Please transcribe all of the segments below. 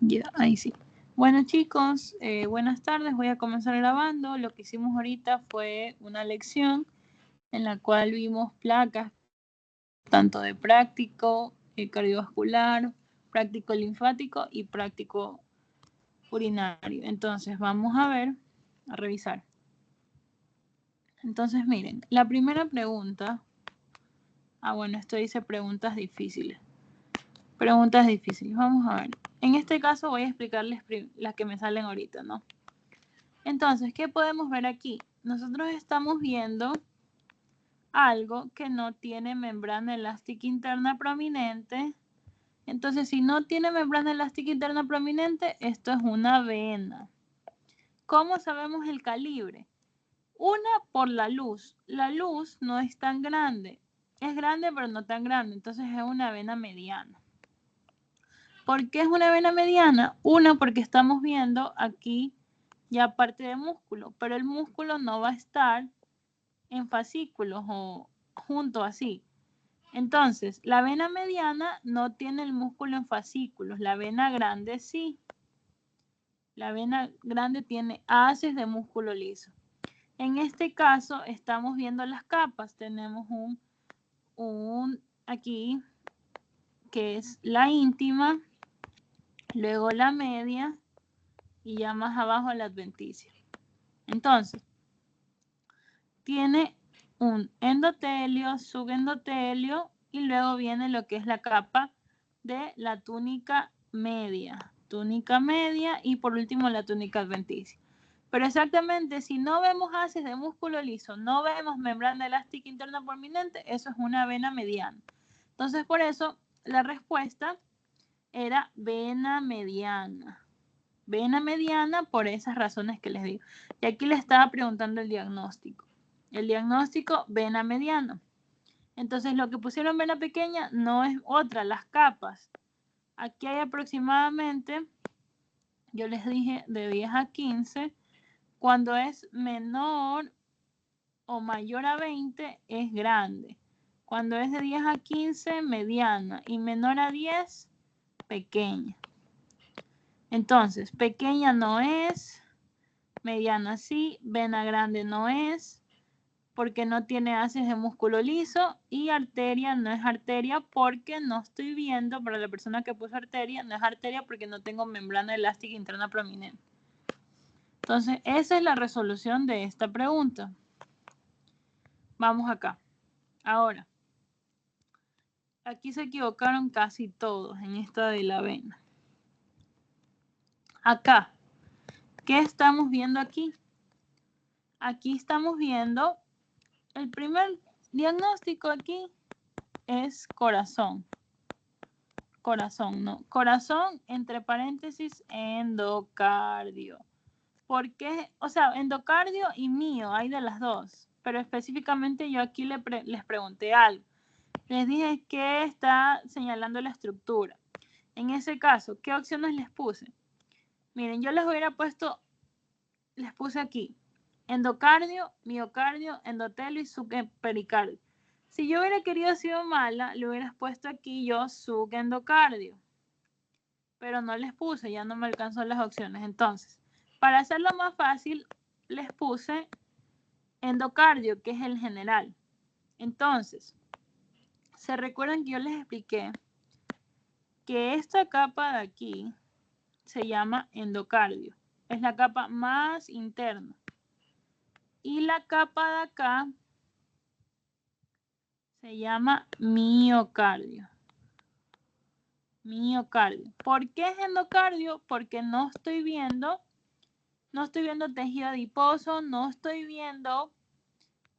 Ya, ahí sí. Bueno, chicos, buenas tardes. Voy a comenzar grabando. Lo que hicimos ahorita fue una lección en la cual vimos placas tanto de práctico cardiovascular, práctico linfático y práctico urinario. Entonces, vamos a ver, a revisar. Entonces, miren, la primera pregunta. Bueno, esto dice preguntas difíciles. Preguntas difíciles. Vamos a ver. En este caso voy a explicarles las que me salen ahorita, ¿no? Entonces, ¿qué podemos ver aquí? Nosotros estamos viendo algo que no tiene membrana elástica interna prominente. Entonces, si no tiene membrana elástica interna prominente, esto es una vena. ¿Cómo sabemos el calibre? Una, por la luz. La luz no es tan grande. Es grande, pero no tan grande. Entonces, es una vena mediana. ¿Por qué es una vena mediana? Una, porque estamos viendo aquí ya parte de músculo, pero el músculo no va a estar en fascículos o junto así. Entonces, la vena mediana no tiene el músculo en fascículos, la vena grande sí. La vena grande tiene haces de músculo liso. En este caso, estamos viendo las capas. Tenemos un aquí, que es la íntima, luego la media y ya más abajo la adventicia. Entonces, tiene un endotelio, subendotelio y luego viene lo que es la capa de la túnica media y por último la túnica adventicia. Pero exactamente, si no vemos haces de músculo liso, no vemos membrana elástica interna prominente, eso es una vena mediana. Entonces, por eso la respuesta era vena mediana. Vena mediana por esas razones que les digo. Y aquí le estaba preguntando el diagnóstico. El diagnóstico, vena mediana. Entonces, lo que pusieron vena pequeña no es otra, las capas. Aquí hay aproximadamente, yo les dije, de 10 a 15. Cuando es menor o mayor a 20, es grande. Cuando es de 10 a 15, mediana. Y menor a 10, pequeña. Entonces, pequeña no es, mediana sí, vena grande no es, porque no tiene haces de músculo liso, y arteria no es arteria porque no estoy viendo, para la persona que puso arteria, no es arteria porque no tengo membrana elástica interna prominente. Entonces, esa es la resolución de esta pregunta. Vamos acá. Ahora, aquí se equivocaron casi todos en esta de la vena. Acá, ¿qué estamos viendo aquí? Aquí estamos viendo el primer diagnóstico aquí es corazón. Corazón, no. Corazón, entre paréntesis, endocardio. ¿Por qué? O sea, endocardio y mío, hay de las dos. Pero específicamente yo aquí les pregunté algo. Les dije que está señalando la estructura. En ese caso, ¿qué opciones les puse? Miren, yo les hubiera puesto, les puse aquí, endocardio, miocardio, endotelio y subpericardio. Si yo hubiera querido sido mala, le hubieras puesto aquí yo subendocardio. Pero no les puse, ya no me alcanzó las opciones. Entonces, para hacerlo más fácil, les puse endocardio, que es el general. Entonces, ¿se recuerdan que yo les expliqué que esta capa de aquí se llama endocardio? Es la capa más interna. Y la capa de acá se llama miocardio. Miocardio. ¿Por qué es endocardio? Porque no estoy viendo tejido adiposo, no estoy viendo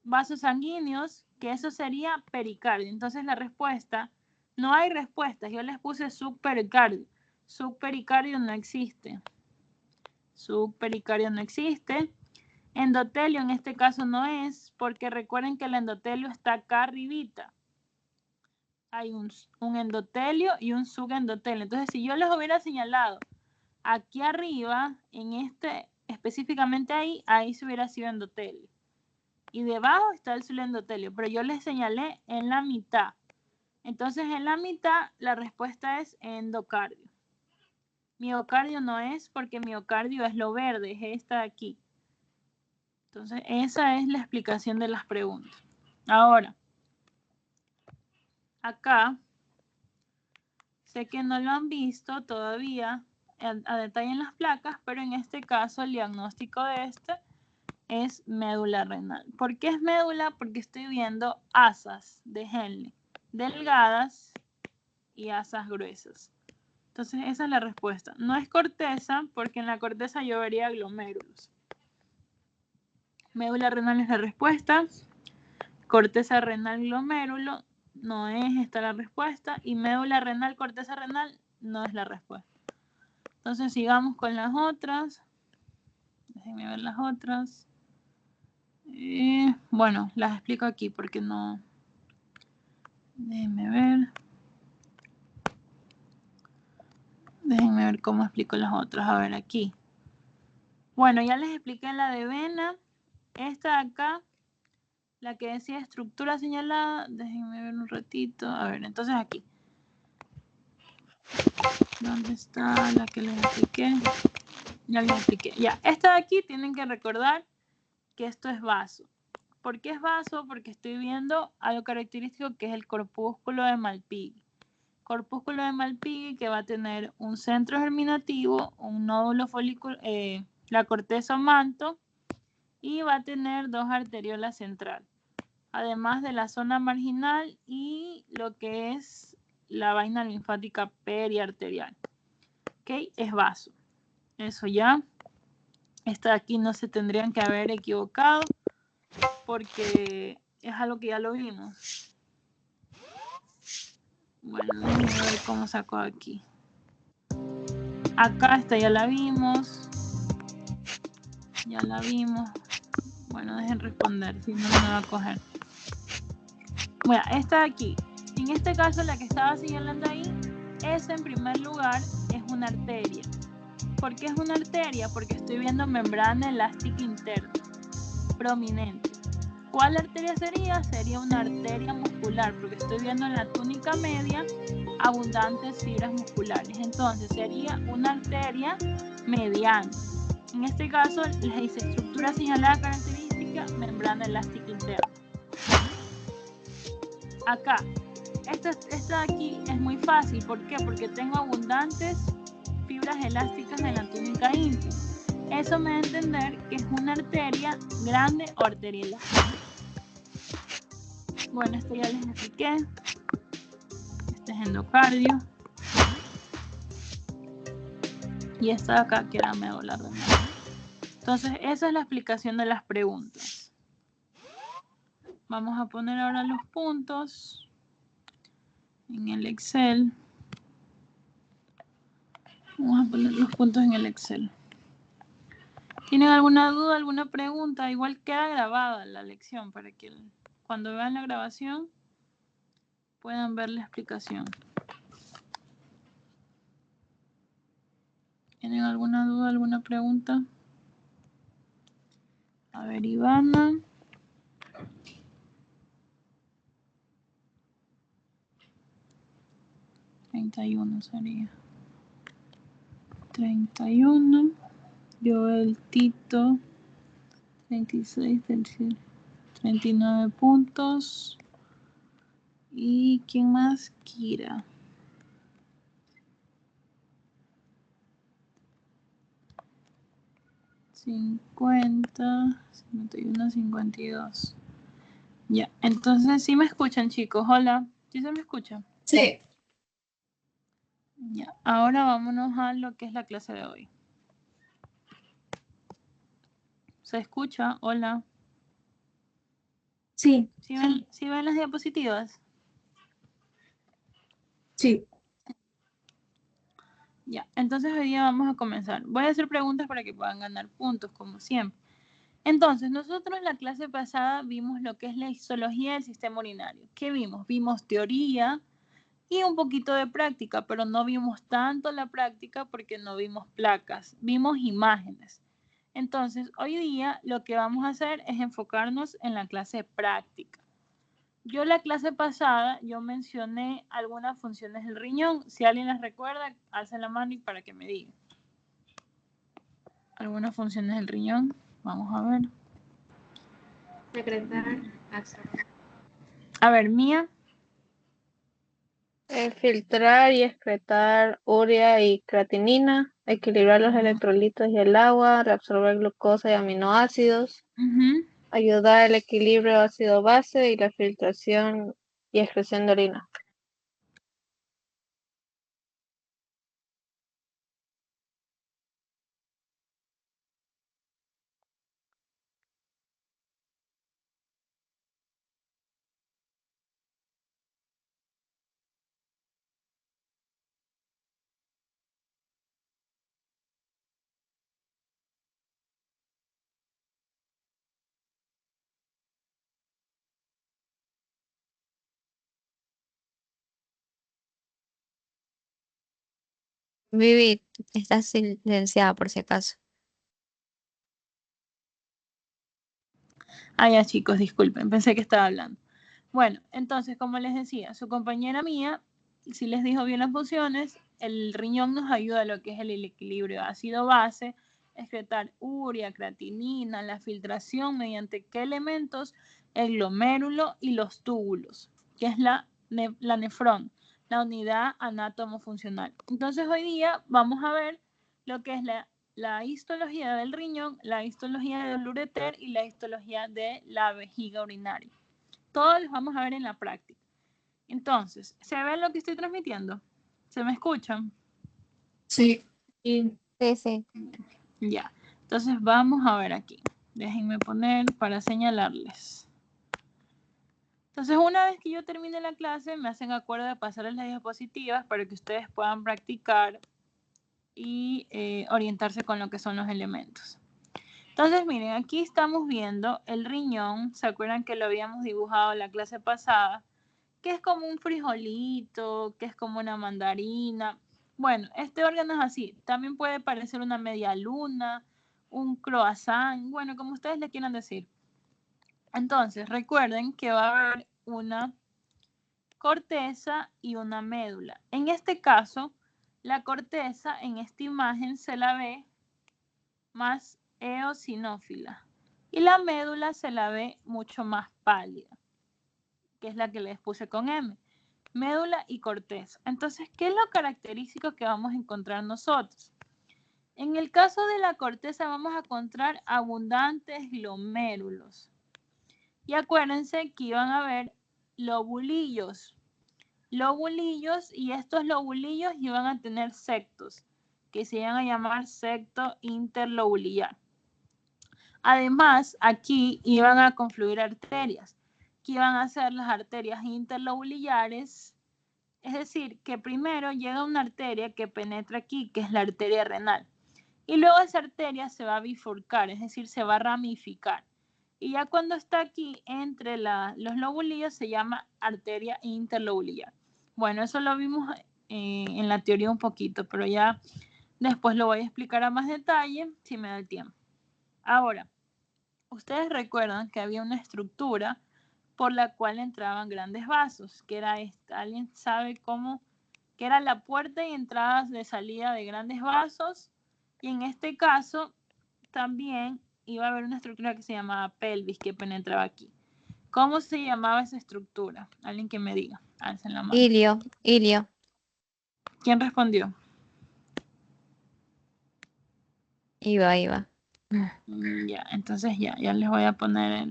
vasos sanguíneos, que eso sería pericardio. Entonces la respuesta, no hay respuestas. Yo les puse subpericardio. Subpericardio no existe. Subpericardio no existe. Endotelio en este caso no es, porque recuerden que el endotelio está acá arribita. Hay un endotelio y un subendotelio. Entonces, si yo les hubiera señalado aquí arriba, en este, específicamente ahí se hubiera sido endotelio. Y debajo está el subendotelio, pero yo les señalé en la mitad. Entonces, en la mitad, la respuesta es endocardio. Miocardio no es, porque miocardio es lo verde, es esta de aquí. Entonces, esa es la explicación de las preguntas. Ahora, acá, sé que no lo han visto todavía a detalle en las placas, pero en este caso el diagnóstico de este es médula renal. ¿Por qué es médula? Porque estoy viendo asas de Henle, delgadas y asas gruesas. Entonces, esa es la respuesta. No es corteza, porque en la corteza yo vería glomérulos. Médula renal es la respuesta. Corteza renal glomérulo no es esta la respuesta. Y médula renal, corteza renal no es la respuesta. Entonces, sigamos con las otras. Déjenme ver las otras. Bueno, las explico aquí porque no... Déjenme ver cómo explico las otras. A ver, aquí. Bueno, ya les expliqué la de vena. Esta de acá, la que decía estructura señalada. Déjenme ver un ratito. A ver, entonces aquí. ¿Dónde está la que les expliqué? Ya les expliqué. Ya, esta de aquí tienen que recordar que esto es vaso. ¿Por qué es vaso? Porque estoy viendo algo característico que es el corpúsculo de Malpighi. Corpúsculo de Malpighi que va a tener un centro germinativo, un nódulo folículo, la corteza o manto, y va a tener dos arteriolas centrales, además de la zona marginal y lo que es la vaina linfática periarterial. ¿Ok? Es vaso. Eso ya. Esta de aquí no se tendrían que haber equivocado porque es algo que ya lo vimos. Bueno, déjenme ver cómo saco aquí. Acá esta ya la vimos. Ya la vimos. Bueno, dejen responder, si no, no me va a coger. Bueno, esta de aquí. En este caso, la que estaba señalando ahí, esa en primer lugar es una arteria. ¿Por qué es una arteria? Porque estoy viendo membrana elástica interna, prominente. ¿Cuál arteria sería? Sería una arteria muscular, porque estoy viendo en la túnica media abundantes fibras musculares. Entonces, sería una arteria mediana. En este caso, les dice estructura señalada característica, membrana elástica interna. Acá, esta de aquí es muy fácil. ¿Por qué? Porque tengo abundantes fibras elásticas en la túnica íntima. Eso me da a entender que es una arteria grande o arteria elástica. Bueno, esto ya les expliqué. Este es endocardio. Y esta de acá que era médula renal. Entonces, esa es la explicación de las preguntas. Vamos a poner ahora los puntos en el Excel. Vamos a poner los puntos en el Excel. ¿Tienen alguna duda, alguna pregunta? Igual queda grabada la lección para que cuando vean la grabación puedan ver la explicación. ¿Tienen alguna duda, alguna pregunta? A ver, Ivana. $31 sería. 31. Joel Tito. 36, 39 puntos. ¿Y quién más? Kira. 50, 51, 52. Ya, entonces sí me escuchan, chicos. Hola, ¿sí se me escucha? Sí. Ya, ahora vámonos a lo que es la clase de hoy. ¿Se escucha? Hola. Sí. ¿Sí ven las diapositivas? Sí. Ya, entonces hoy día vamos a comenzar. Voy a hacer preguntas para que puedan ganar puntos, como siempre. Entonces, nosotros en la clase pasada vimos lo que es la histología del sistema urinario. ¿Qué vimos? Vimos teoría y un poquito de práctica, pero no vimos tanto la práctica porque no vimos placas, vimos imágenes. Entonces, hoy día lo que vamos a hacer es enfocarnos en la clase práctica. Yo la clase pasada, yo mencioné algunas funciones del riñón. Si alguien las recuerda, alza la mano y para que me diga. Algunas funciones del riñón. Vamos a ver. Secretar, absorber. A ver, Mía. Filtrar y excretar urea y creatinina, equilibrar los electrolitos y el agua, reabsorber glucosa y aminoácidos, ayudar al equilibrio ácido-base y la filtración y excreción de orina. Vivi, estás silenciada por si acaso. Ah, ya chicos, disculpen, pensé que estaba hablando. Bueno, entonces, como les decía, su compañera Mía, si les dijo bien las funciones, el riñón nos ayuda a lo que es el equilibrio ácido-base, excretar urea, creatinina, la filtración mediante qué elementos, el glomérulo y los túbulos, que es la nefrón, la unidad anátomo-funcional. Entonces, hoy día vamos a ver lo que es la histología del riñón, la histología del ureter y la histología de la vejiga urinaria. Todos los vamos a ver en la práctica. Entonces, ¿se ve lo que estoy transmitiendo? ¿Se me escuchan? Sí. Sí. Sí. Ya. Entonces vamos a ver aquí. Déjenme poner para señalarles. Entonces, una vez que yo termine la clase, me hacen acuerdo de pasarles las diapositivas para que ustedes puedan practicar y orientarse con lo que son los elementos. Entonces, miren, aquí estamos viendo el riñón. ¿Se acuerdan que lo habíamos dibujado en la clase pasada? Que es como un frijolito, que es como una mandarina. Bueno, este órgano es así. También puede parecer una media luna, un croissant, bueno, como ustedes le quieran decir. Entonces, recuerden que va a haber una corteza y una médula. En este caso, la corteza en esta imagen se la ve más eosinófila y la médula se la ve mucho más pálida, que es la que les puse con M. Médula y corteza. Entonces, ¿qué es lo característico que vamos a encontrar nosotros? En el caso de la corteza vamos a encontrar abundantes glomérulos. Y acuérdense que iban a haber lobulillos. Lobulillos, y estos lobulillos iban a tener septos, que se iban a llamar septo interlobulillar. Además, aquí iban a confluir arterias, que iban a ser las arterias interlobulillares. Es decir, que primero llega una arteria que penetra aquí, que es la arteria renal. Y luego esa arteria se va a bifurcar, es decir, se va a ramificar. Y ya cuando está aquí entre los lobulillos se llama arteria interlobulillar. Bueno, eso lo vimos en la teoría un poquito, pero ya después lo voy a explicar a más detalle si me da el tiempo. Ahora, ustedes recuerdan que había una estructura por la cual entraban grandes vasos, que era esta. ¿Alguien sabe cómo? Que era la puerta y entradas de salida de grandes vasos. Y en este caso también iba a haber una estructura que se llamaba pelvis, que penetraba aquí. ¿Cómo se llamaba esa estructura? Alguien que me diga. Alcen la mano. Ilio. ¿Quién respondió? Iba. Ya, entonces ya les voy a poner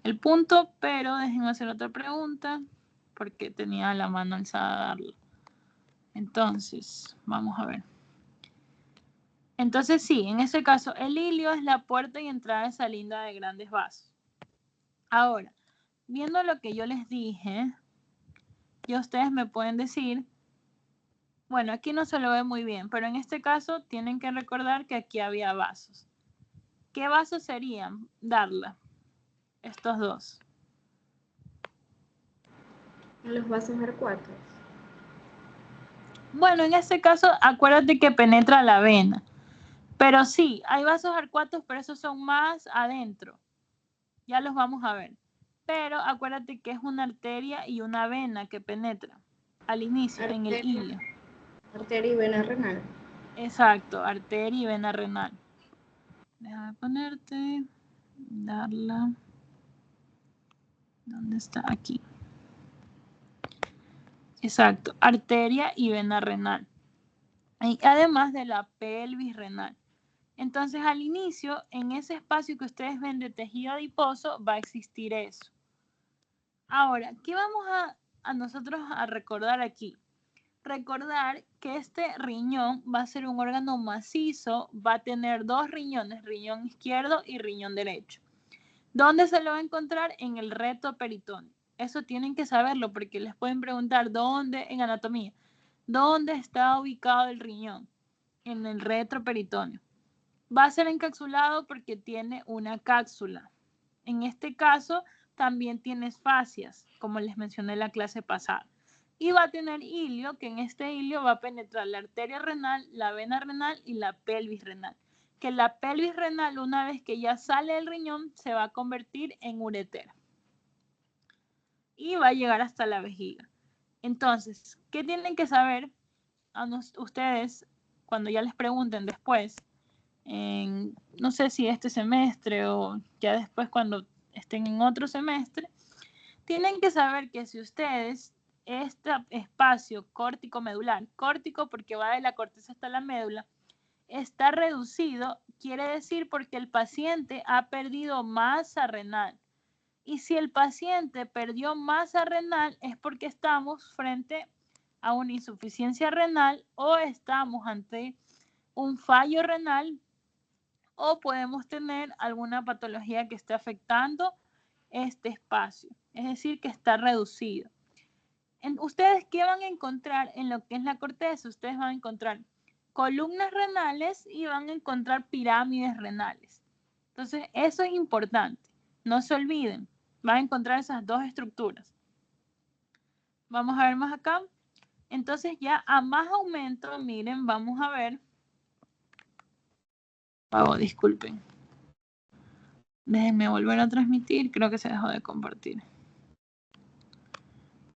el punto, pero déjenme hacer otra pregunta porque tenía la mano alzada a darlo. Entonces, vamos a ver. Entonces sí, en ese caso, el ilio es la puerta y entrada y salida de grandes vasos. Ahora, viendo lo que yo les dije, ya ustedes me pueden decir, bueno, aquí no se lo ve muy bien, pero en este caso tienen que recordar que aquí había vasos. ¿Qué vasos serían? Darla. Estos dos. Los vasos arcuatos. Bueno, en este caso, acuérdate que penetra la vena. Pero sí, hay vasos arcuatos, pero esos son más adentro. Ya los vamos a ver. pero acuérdate que es una arteria y una vena que penetra al inicio, en el ilio. Arteria y vena renal. Exacto, arteria y vena renal. Déjame ponerte, darla. ¿Dónde está? Aquí. Exacto, arteria y vena renal. Y además de la pelvis renal. Entonces, al inicio, en ese espacio que ustedes ven de tejido adiposo, va a existir eso. Ahora, ¿qué vamos a nosotros a recordar aquí? Recordar que este riñón va a ser un órgano macizo, va a tener dos riñones, riñón izquierdo y riñón derecho. ¿Dónde se lo va a encontrar? En el recto peritoneo. Eso tienen que saberlo porque les pueden preguntar dónde en anatomía. ¿Dónde está ubicado el riñón? En el retroperitoneo. Va a ser encapsulado porque tiene una cápsula. En este caso, también tiene fascias, como les mencioné en la clase pasada. Y va a tener hilio, que en este hilio va a penetrar la arteria renal, la vena renal y la pelvis renal. Que la pelvis renal, una vez que ya sale del riñón, se va a convertir en ureter. Y va a llegar hasta la vejiga. Entonces, ¿qué tienen que saber ustedes cuando ya les pregunten después? No sé si este semestre o ya después cuando estén en otro semestre, tienen que saber que si ustedes este espacio córtico medular, córtico porque va de la corteza hasta la médula, está reducido, quiere decir porque el paciente ha perdido masa renal. Y si el paciente perdió masa renal es porque estamos frente a una insuficiencia renal o estamos ante un fallo renal o podemos tener alguna patología que esté afectando este espacio, es decir, que está reducido. ¿Ustedes qué van a encontrar en lo que es la corteza? Ustedes van a encontrar columnas renales y van a encontrar pirámides renales. Entonces, eso es importante. No se olviden, van a encontrar esas dos estructuras. Vamos a ver más acá. Entonces, ya a más aumento, miren, vamos a ver. Oh, disculpen. Déjenme volver a transmitir. Creo que se dejó de compartir.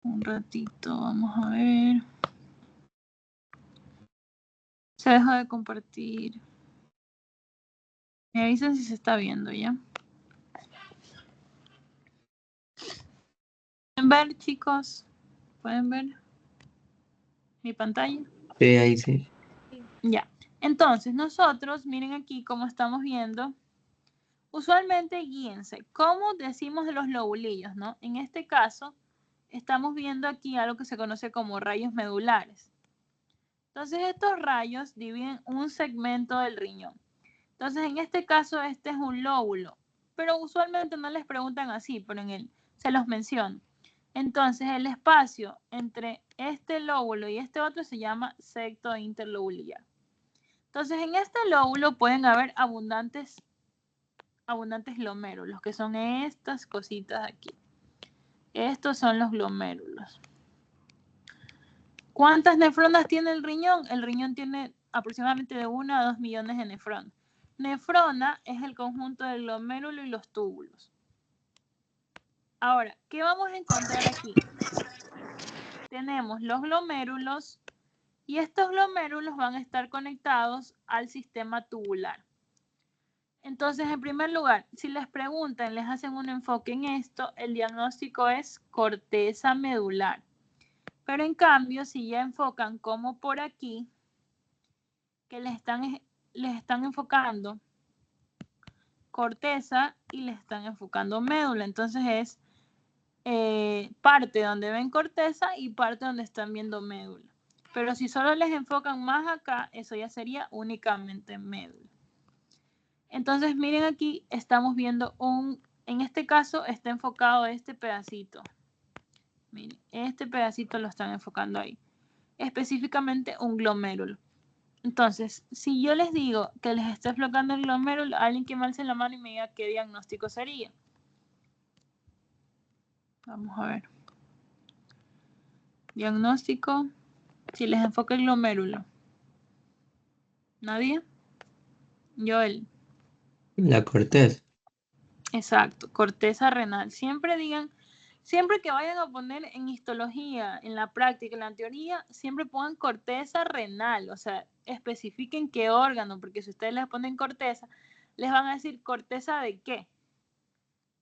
Un ratito, vamos a ver. Se dejó de compartir. Me avisan si se está viendo ya. ¿Pueden ver, chicos? ¿Pueden ver mi pantalla? Sí, ahí sí. Ya. Entonces, nosotros, miren aquí cómo estamos viendo. Usualmente, guíense. ¿Cómo decimos de los lobulillos, no? En este caso, estamos viendo aquí algo que se conoce como rayos medulares. Entonces, estos rayos dividen un segmento del riñón. Entonces, en este caso, este es un lóbulo. Pero usualmente no les preguntan así, pero en él se los menciono. Entonces, el espacio entre este lóbulo y este otro se llama septo interlobular. Entonces, en este lóbulo pueden haber abundantes glomérulos, que son estas cositas aquí. Estos son los glomérulos. ¿Cuántas nefronas tiene el riñón? El riñón tiene aproximadamente de 1 a 2 millones de nefronas. Nefrona es el conjunto del glomérulo y los túbulos. Ahora, ¿qué vamos a encontrar aquí? Tenemos los glomérulos y estos glomérulos van a estar conectados al sistema tubular. Entonces, en primer lugar, si les preguntan, les hacen un enfoque en esto, el diagnóstico es corteza medular. Pero en cambio, si ya enfocan como por aquí, que les están enfocando corteza y les están enfocando médula. Entonces es parte donde ven corteza y parte donde están viendo médula. Pero si solo les enfocan más acá, eso ya sería únicamente médula. Entonces miren aquí, estamos viendo en este caso está enfocado este pedacito. Miren, este pedacito lo están enfocando ahí. Específicamente un glomérulo. Entonces, si yo les digo que les está enfocando el glomérulo, alguien que me alce la mano y me diga qué diagnóstico sería. Vamos a ver. Diagnóstico. Si les enfoca el glomérulo. ¿Nadie? Joel. La corteza. Exacto, corteza renal. Siempre digan, siempre que vayan a poner en histología, en la práctica, en la teoría, siempre pongan corteza renal, o sea, especifiquen qué órgano, porque si ustedes les ponen corteza, les van a decir corteza de qué.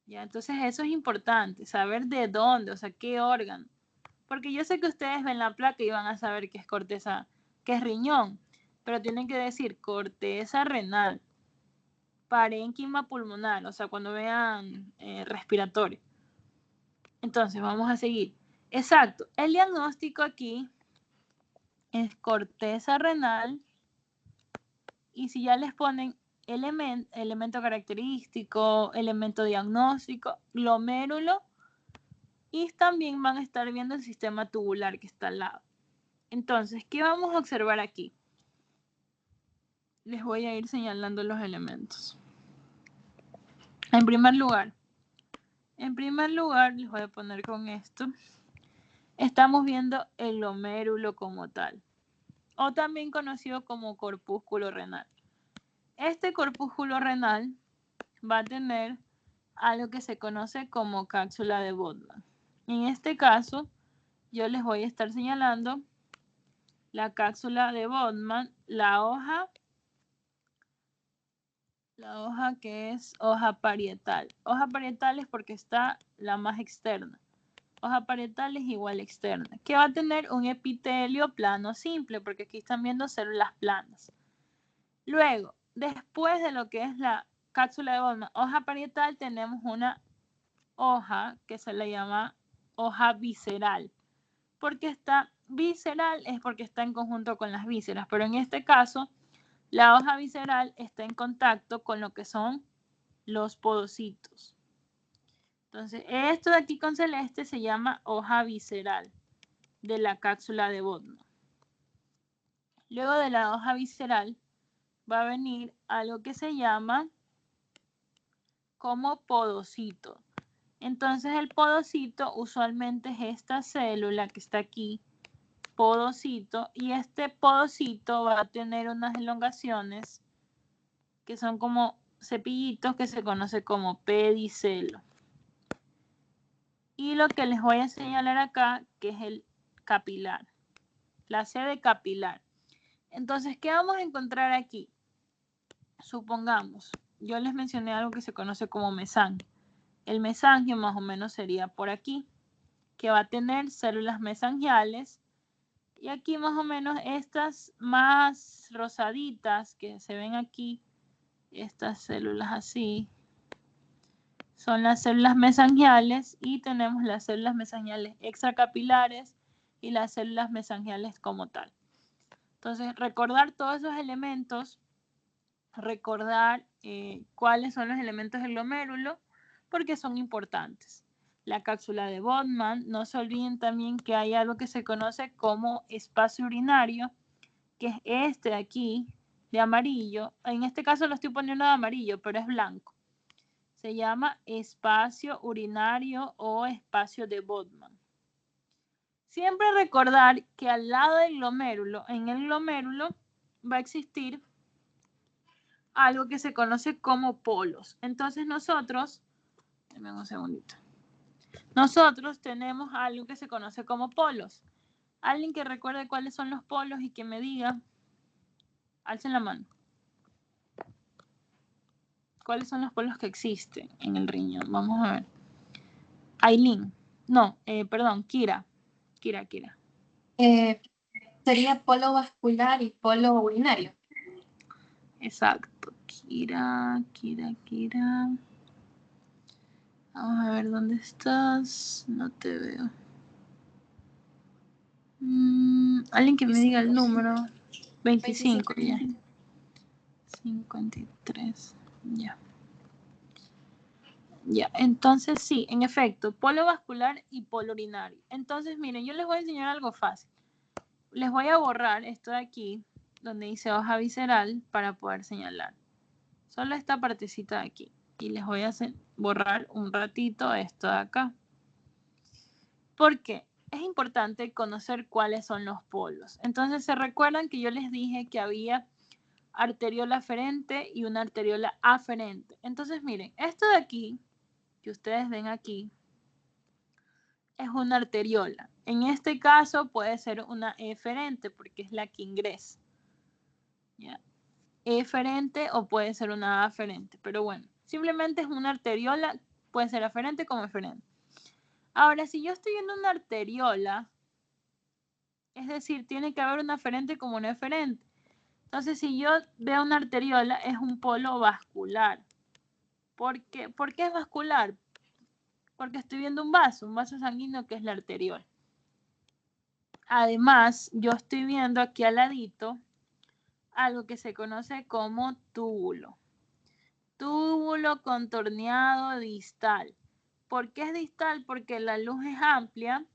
Ya, entonces eso es importante, saber de dónde, o sea, qué órgano. Porque yo sé que ustedes ven la placa y van a saber qué es corteza, qué es riñón, pero tienen que decir corteza renal, parénquima pulmonar, o sea, cuando vean respiratorio. Entonces, vamos a seguir. Exacto, el diagnóstico aquí es corteza renal y si ya les ponen elemento característico, elemento diagnóstico, glomérulo, y también van a estar viendo el sistema tubular que está al lado. Entonces, ¿qué vamos a observar aquí? Les voy a ir señalando los elementos. En primer lugar, les voy a poner con esto. Estamos viendo el glomérulo como tal, o también conocido como corpúsculo renal. Este corpúsculo renal va a tener algo que se conoce como cápsula de Bowman. En este caso, yo les voy a estar señalando la cápsula de Bowman, la hoja que es hoja parietal. Hoja parietal es porque está la más externa. Hoja parietal es igual externa, que va a tener un epitelio plano simple, porque aquí están viendo células planas. Luego, después de lo que es la cápsula de Bowman, hoja parietal, tenemos una hoja que se le llama hoja visceral. Porque está visceral es porque está en conjunto con las vísceras, pero en este caso, la hoja visceral está en contacto con lo que son los podocitos. Entonces, esto de aquí con celeste se llama hoja visceral de la cápsula de Bowman. Luego de la hoja visceral va a venir algo que se llama como podocito. Entonces, el podocito usualmente es esta célula que está aquí, podocito, y este podocito va a tener unas elongaciones que son como cepillitos que se conoce como pedicelo. Y lo que les voy a señalar acá, que es el capilar, la sede capilar. Entonces, ¿qué vamos a encontrar aquí? Supongamos, yo les mencioné algo que se conoce como mesangio. El mesangio más o menos sería por aquí, que va a tener células mesangiales. Y aquí más o menos estas más rosaditas que se ven aquí, estas células así, son las células mesangiales y tenemos las células mesangiales extracapilares y las células mesangiales como tal. Entonces, recordar todos esos elementos, recordar cuáles son los elementos del glomérulo, porque son importantes. La cápsula de Bowman, no se olviden también que hay algo que se conoce como espacio urinario, que es este de aquí, de amarillo. En este caso lo estoy poniendo de amarillo, pero es blanco. Se llama espacio urinario o espacio de Bowman. Siempre recordar que al lado del glomérulo, en el glomérulo, va a existir algo que se conoce como polos. Entonces nosotros, denme un segundito, nosotros tenemos algo que se conoce como polos. Alguien que recuerde cuáles son los polos y que me diga, alcen la mano. ¿Cuáles son los polos que existen en el riñón? Vamos a ver. Aileen. No, perdón, Kira. Kira. Sería polo vascular y polo urinario. Exacto. Kira. Vamos a ver dónde estás. No te veo. Alguien que me diga el número. 25 ya. 53. Ya. Ya, entonces sí, en efecto, polo vascular y polo urinario. Entonces, miren, yo les voy a enseñar algo fácil. Les voy a borrar esto de aquí, donde dice hoja visceral, para poder señalar. Solo esta partecita de aquí. Y les voy a borrar un ratito esto de acá. ¿Por qué? Es importante conocer cuáles son los polos. Entonces, ¿se recuerdan que yo les dije que había arteriola aferente y una arteriola aferente. Entonces, miren, esto de aquí, que ustedes ven aquí, es una arteriola. En este caso puede ser una eferente porque es la que ingresa. ¿Ya? Eferente o puede ser una aferente, pero bueno, simplemente es una arteriola, puede ser aferente como eferente. Ahora, si yo estoy viendo una arteriola, es decir, tiene que haber una aferente como una eferente. Entonces, si yo veo una arteriola, es un polo vascular. ¿Por qué es vascular? Porque estoy viendo un vaso sanguíneo que es la arteriola. Además, yo estoy viendo aquí al ladito algo que se conoce como túbulo. Túbulo contorneado distal. ¿Por qué es distal? Porque la luz es amplia,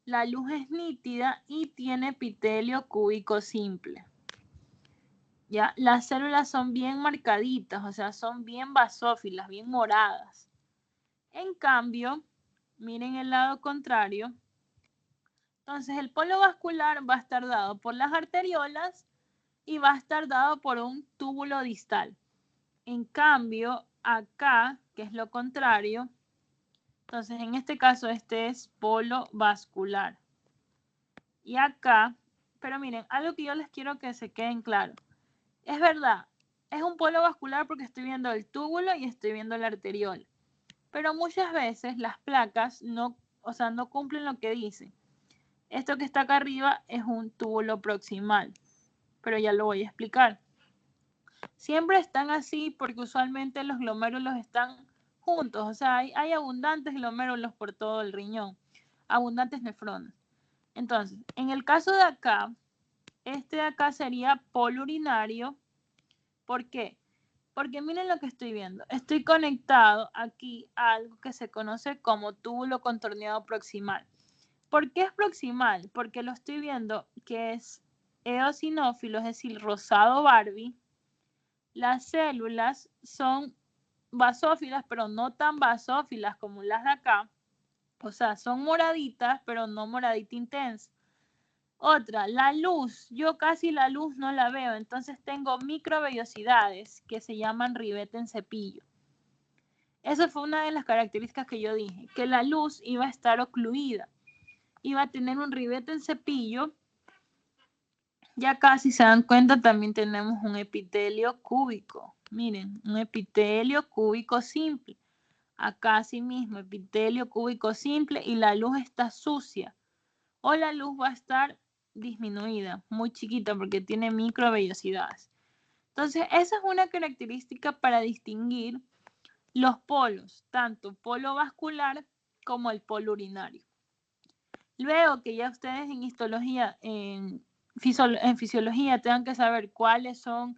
la luz es nítida y tiene epitelio cúbico simple. ¿Ya? Las células son bien marcaditas, o sea, son bien basófilas, bien moradas. En cambio, miren el lado contrario. Entonces, el polo vascular va a estar dado por las arteriolas y va a estar dado por un túbulo distal. En cambio, acá, que es lo contrario, entonces en este caso este es polo vascular. Y acá, pero miren, algo que yo les quiero que se queden claro. Es verdad, es un polo vascular porque estoy viendo el túbulo y estoy viendo la arteriola. Pero muchas veces las placas no cumplen lo que dicen. Esto que está acá arriba es un túbulo proximal, pero ya lo voy a explicar. Siempre están así porque usualmente los glomérulos están juntos, o sea, hay abundantes glomérulos por todo el riñón, abundantes nefronas. Entonces, en el caso de acá, este de acá sería polo urinario. ¿Por qué? Porque miren lo que estoy viendo. Estoy conectado aquí a algo que se conoce como túbulo contorneado proximal. ¿Por qué es proximal? Porque lo estoy viendo que es eosinófilo, es decir, rosado Barbie. Las células son basófilas, pero no tan basófilas como las de acá. O sea, son moraditas, pero no moradita intensa. Otra, la luz. Yo casi la luz no la veo, entonces tengo microvellosidades que se llaman ribete en cepillo. Esa fue una de las características que yo dije, que la luz iba a estar ocluida, iba a tener un ribete en cepillo. Ya casi se dan cuenta, también tenemos un epitelio cúbico. Miren, un epitelio cúbico simple. Acá así mismo, epitelio cúbico simple y la luz está sucia. O la luz va a estar disminuida, muy chiquita porque tiene microvellosidades. Entonces, esa es una característica para distinguir los polos, tanto polo vascular como el polo urinario. Luego que ya ustedes en histología, en fisiología tengan que saber cuáles son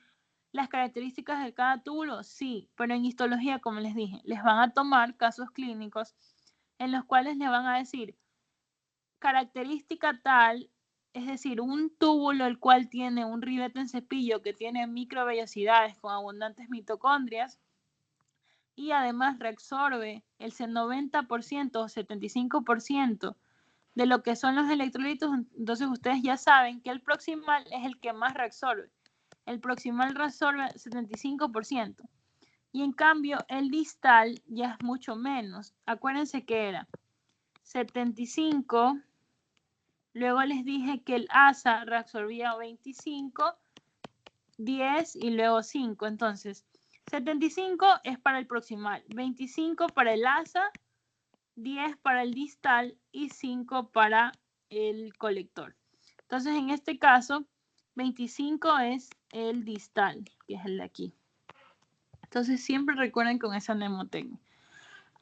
las características de cada túbulo, sí, pero en histología, como les dije, les van a tomar casos clínicos en los cuales les van a decir característica tal, es decir, un túbulo el cual tiene un ribete en cepillo que tiene microvellosidades con abundantes mitocondrias y además reabsorbe el 90% o 75% de lo que son los electrolitos. Entonces ustedes ya saben que el proximal es el que más reabsorbe. El proximal reabsorbe 75%. Y en cambio el distal ya es mucho menos. Acuérdense que era 75. Luego les dije que el ASA reabsorbía 25, 10 y luego 5. Entonces, 75 es para el proximal, 25 para el ASA, 10 para el distal y 5 para el colector. Entonces, en este caso, 25 es el distal, que es el de aquí. Entonces, siempre recuerden con esa mnemotecnia.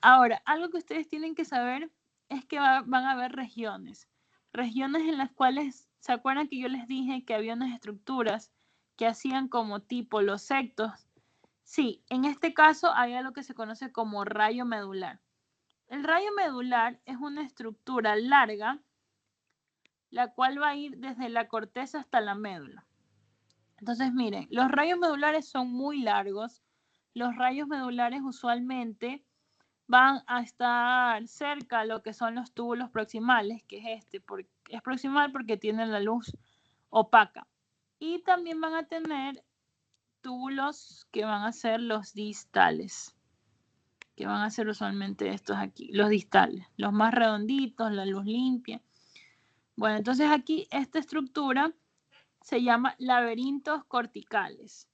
Ahora, algo que ustedes tienen que saber es que van a haber regiones. Regiones en las cuales, ¿se acuerdan que yo les dije que había unas estructuras que hacían como tipo los septos? Sí, en este caso había lo que se conoce como rayo medular. El rayo medular es una estructura larga, la cual va a ir desde la corteza hasta la médula. Entonces, miren, los rayos medulares son muy largos. Los rayos medulares usualmente van a estar cerca a lo que son los túbulos proximales, que es este, es proximal porque tiene la luz opaca. Y también van a tener túbulos que van a ser los distales, que van a ser usualmente estos aquí, los distales, los más redonditos, la luz limpia. Bueno, entonces aquí esta estructura se llama laberintos corticales.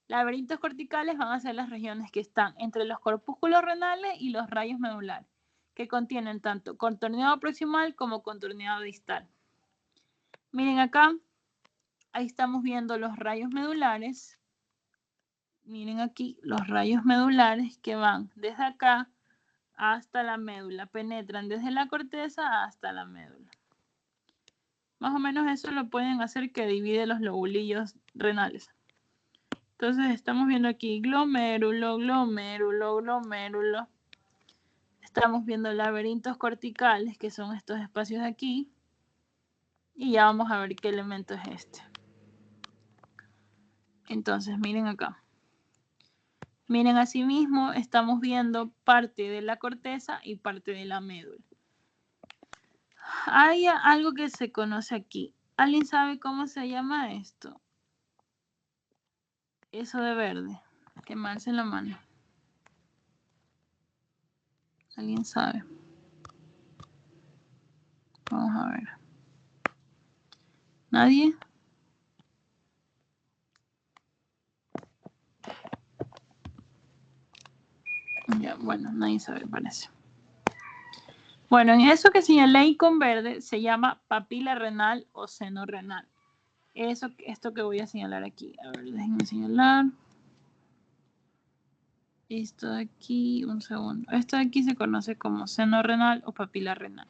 Laberintos corticales van a ser las regiones que están entre los corpúsculos renales y los rayos medulares, que contienen tanto contorneado proximal como contorneado distal. Miren acá, ahí estamos viendo los rayos medulares. Miren aquí los rayos medulares que van desde acá hasta la médula, penetran desde la corteza hasta la médula. Más o menos eso lo pueden hacer que divide los lobulillos renales. Entonces estamos viendo aquí glomérulo, glomérulo, glomérulo. Estamos viendo laberintos corticales, que son estos espacios de aquí. Y ya vamos a ver qué elemento es este. Entonces miren acá. Miren, asimismo estamos viendo parte de la corteza y parte de la médula. Hay algo que se conoce aquí. ¿Alguien sabe cómo se llama esto? Eso de verde. Quemarse la mano. ¿Alguien sabe? Vamos a ver. ¿Nadie? Ya, bueno, nadie sabe, parece. Bueno, en eso que señalé ahí con verde se llama papila renal o seno renal. Esto que voy a señalar aquí. A ver, déjenme señalar. Esto de aquí, un segundo. Esto de aquí se conoce como seno renal o papila renal.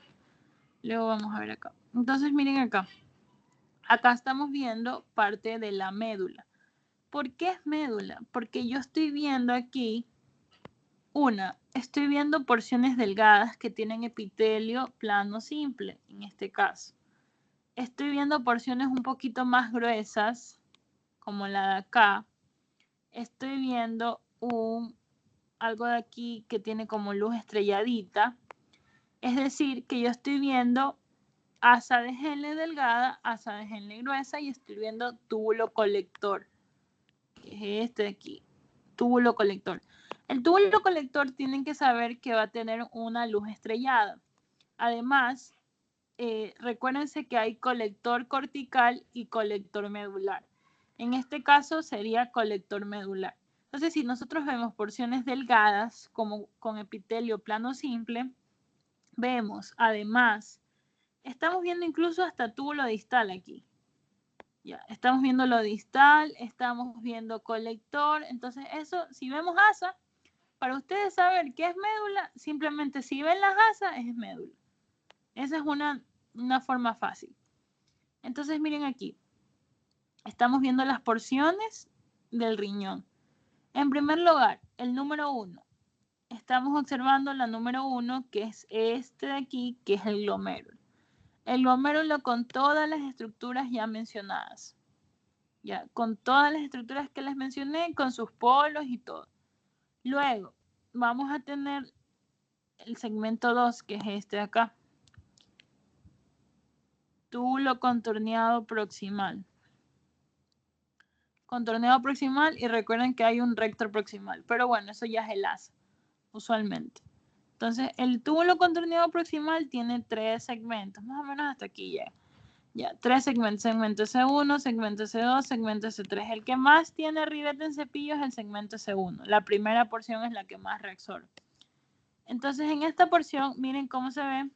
Luego vamos a ver acá. Entonces miren acá. Acá estamos viendo parte de la médula. ¿Por qué es médula? Porque yo estoy viendo aquí estoy viendo porciones delgadas que tienen epitelio plano simple, en este caso. Estoy viendo porciones un poquito más gruesas, como la de acá. Estoy viendo algo de aquí que tiene como luz estrelladita. Es decir, que yo estoy viendo asa de Henle delgada, asa de Henle gruesa y estoy viendo túbulo colector, que es este de aquí, túbulo colector. El túbulo colector tienen que saber que va a tener una luz estrellada. Además, recuérdense que hay colector cortical y colector medular. En este caso sería colector medular. Entonces, si nosotros vemos porciones delgadas como con epitelio plano simple, vemos además, estamos viendo incluso hasta túbulo distal aquí. Ya, estamos viendo lo distal, estamos viendo colector. Entonces, eso, si vemos asa, para ustedes saber qué es médula, simplemente si ven las asas, es médula. Esa es una forma fácil. Entonces, miren aquí. Estamos viendo las porciones del riñón. En primer lugar, el número 1. Estamos observando la número 1, que es este de aquí, que es el glomérulo. El glomérulo con todas las estructuras ya mencionadas. Ya, con todas las estructuras que les mencioné, con sus polos y todo. Luego, vamos a tener el segmento 2, que es este de acá. Túbulo contorneado proximal. Contorneado proximal y recuerden que hay un rector proximal. Pero bueno, eso ya es el asa, usualmente. Entonces, el túbulo contorneado proximal tiene 3 segmentos, más o menos hasta aquí llega. Ya, 3 segmentos, segmento C1, segmento C2, segmento C3. El que más tiene ribete en cepillo es el segmento C1. La primera porción es la que más reabsorbe. Entonces, en esta porción, miren cómo se ve.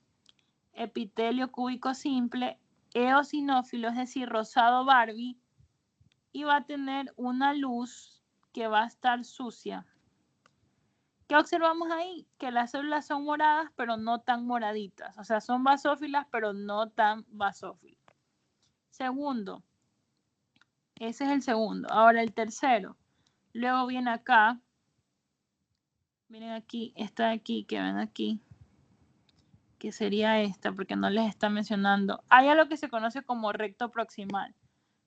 Epitelio cúbico simple, eosinófilo, es decir, rosado Barbie, y va a tener una luz que va a estar sucia. ¿Qué observamos ahí? Que las células son moradas, pero no tan moraditas. O sea, son basófilas, pero no tan basófilas. Segundo, ese es el segundo. Ahora el tercero. Luego viene acá. Miren aquí, esta de aquí, que ven aquí. Que sería esta, porque no les está mencionando. Hay algo que se conoce como recto proximal.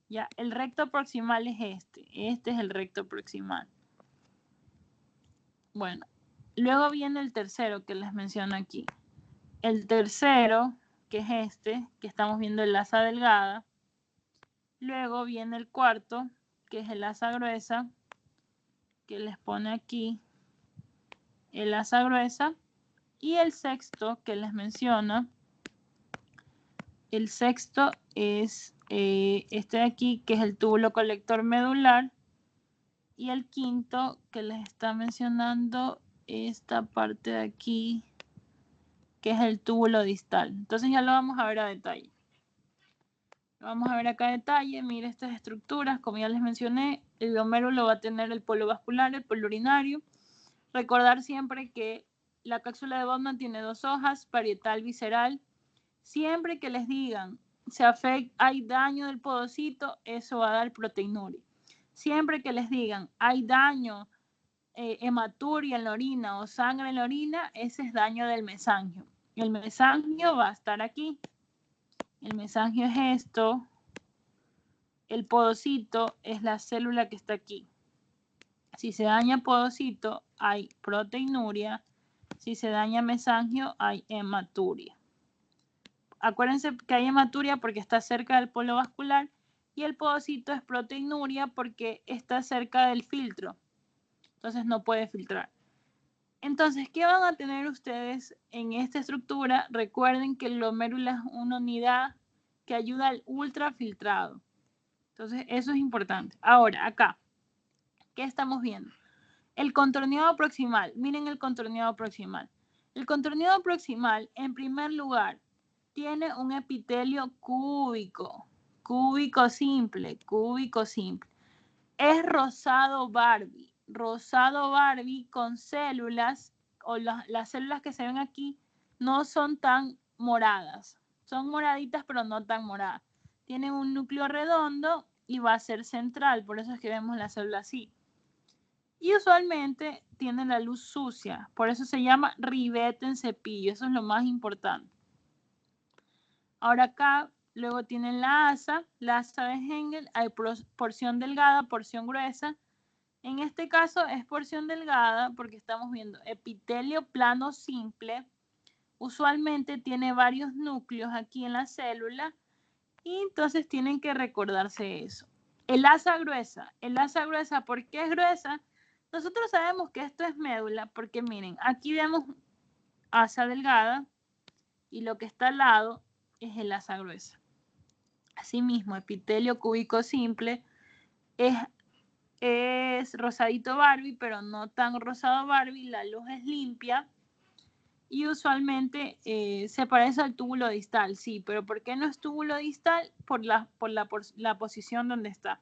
Ya, el recto proximal es este. Este es el recto proximal. Bueno, luego viene el tercero que les menciono aquí. El tercero, que es este, que estamos viendo el asa delgada. Luego viene el cuarto, que es el asa gruesa. que les pone aquí el asa gruesa, y el sexto que les menciona, el sexto es este de aquí, que es el túbulo colector medular, y el quinto que les está mencionando esta parte de aquí, que es el túbulo distal. Entonces ya lo vamos a ver a detalle. Lo vamos a ver acá a detalle. Mire estas estructuras, como ya les mencioné, el glomérulo va a tener el polo vascular, el polo urinario. Recordar siempre que la cápsula de Bowman tiene 2 hojas, parietal, visceral. Siempre que les digan hay daño del podocito, eso va a dar proteinuria. Siempre que les digan hay daño, hematuria en la orina o sangre en la orina, ese es daño del mesangio. El mesangio va a estar aquí. El mesangio es esto. El podocito es la célula que está aquí. Si se daña podocito, hay proteinuria. Si se daña mesangio, hay hematuria. Acuérdense que hay hematuria porque está cerca del polo vascular, y el podocito es proteinuria porque está cerca del filtro. Entonces no puede filtrar. Entonces, ¿qué van a tener ustedes en esta estructura? Recuerden que el glomérulo es una unidad que ayuda al ultrafiltrado. Entonces, eso es importante. Ahora, acá, ¿qué estamos viendo? El contorneado proximal. Miren el contorneado proximal. El contorneado proximal, en primer lugar, tiene un epitelio cúbico. Cúbico simple. Es rosado Barbie. Rosado Barbie con células, o las células que se ven aquí, no son tan moradas. Son moraditas, pero no tan moradas. Tienen un núcleo redondo y va a ser central, por eso es que vemos la célula así. Y usualmente tiene la luz sucia, por eso se llama ribete en cepillo, eso es lo más importante. Ahora acá, luego tienen la asa de Henkel, hay porción delgada, porción gruesa. En este caso es porción delgada porque estamos viendo epitelio plano simple. Usualmente tiene varios núcleos aquí en la célula y entonces tienen que recordarse eso. El asa gruesa, ¿por qué es gruesa? Nosotros sabemos que esto es médula porque miren, aquí vemos asa delgada y lo que está al lado es el asa gruesa. Asimismo, epitelio cúbico simple es rosadito Barbie, pero no tan rosado Barbie, la luz es limpia y usualmente se parece al túbulo distal, sí, pero ¿por qué no es túbulo distal? Por la posición donde está.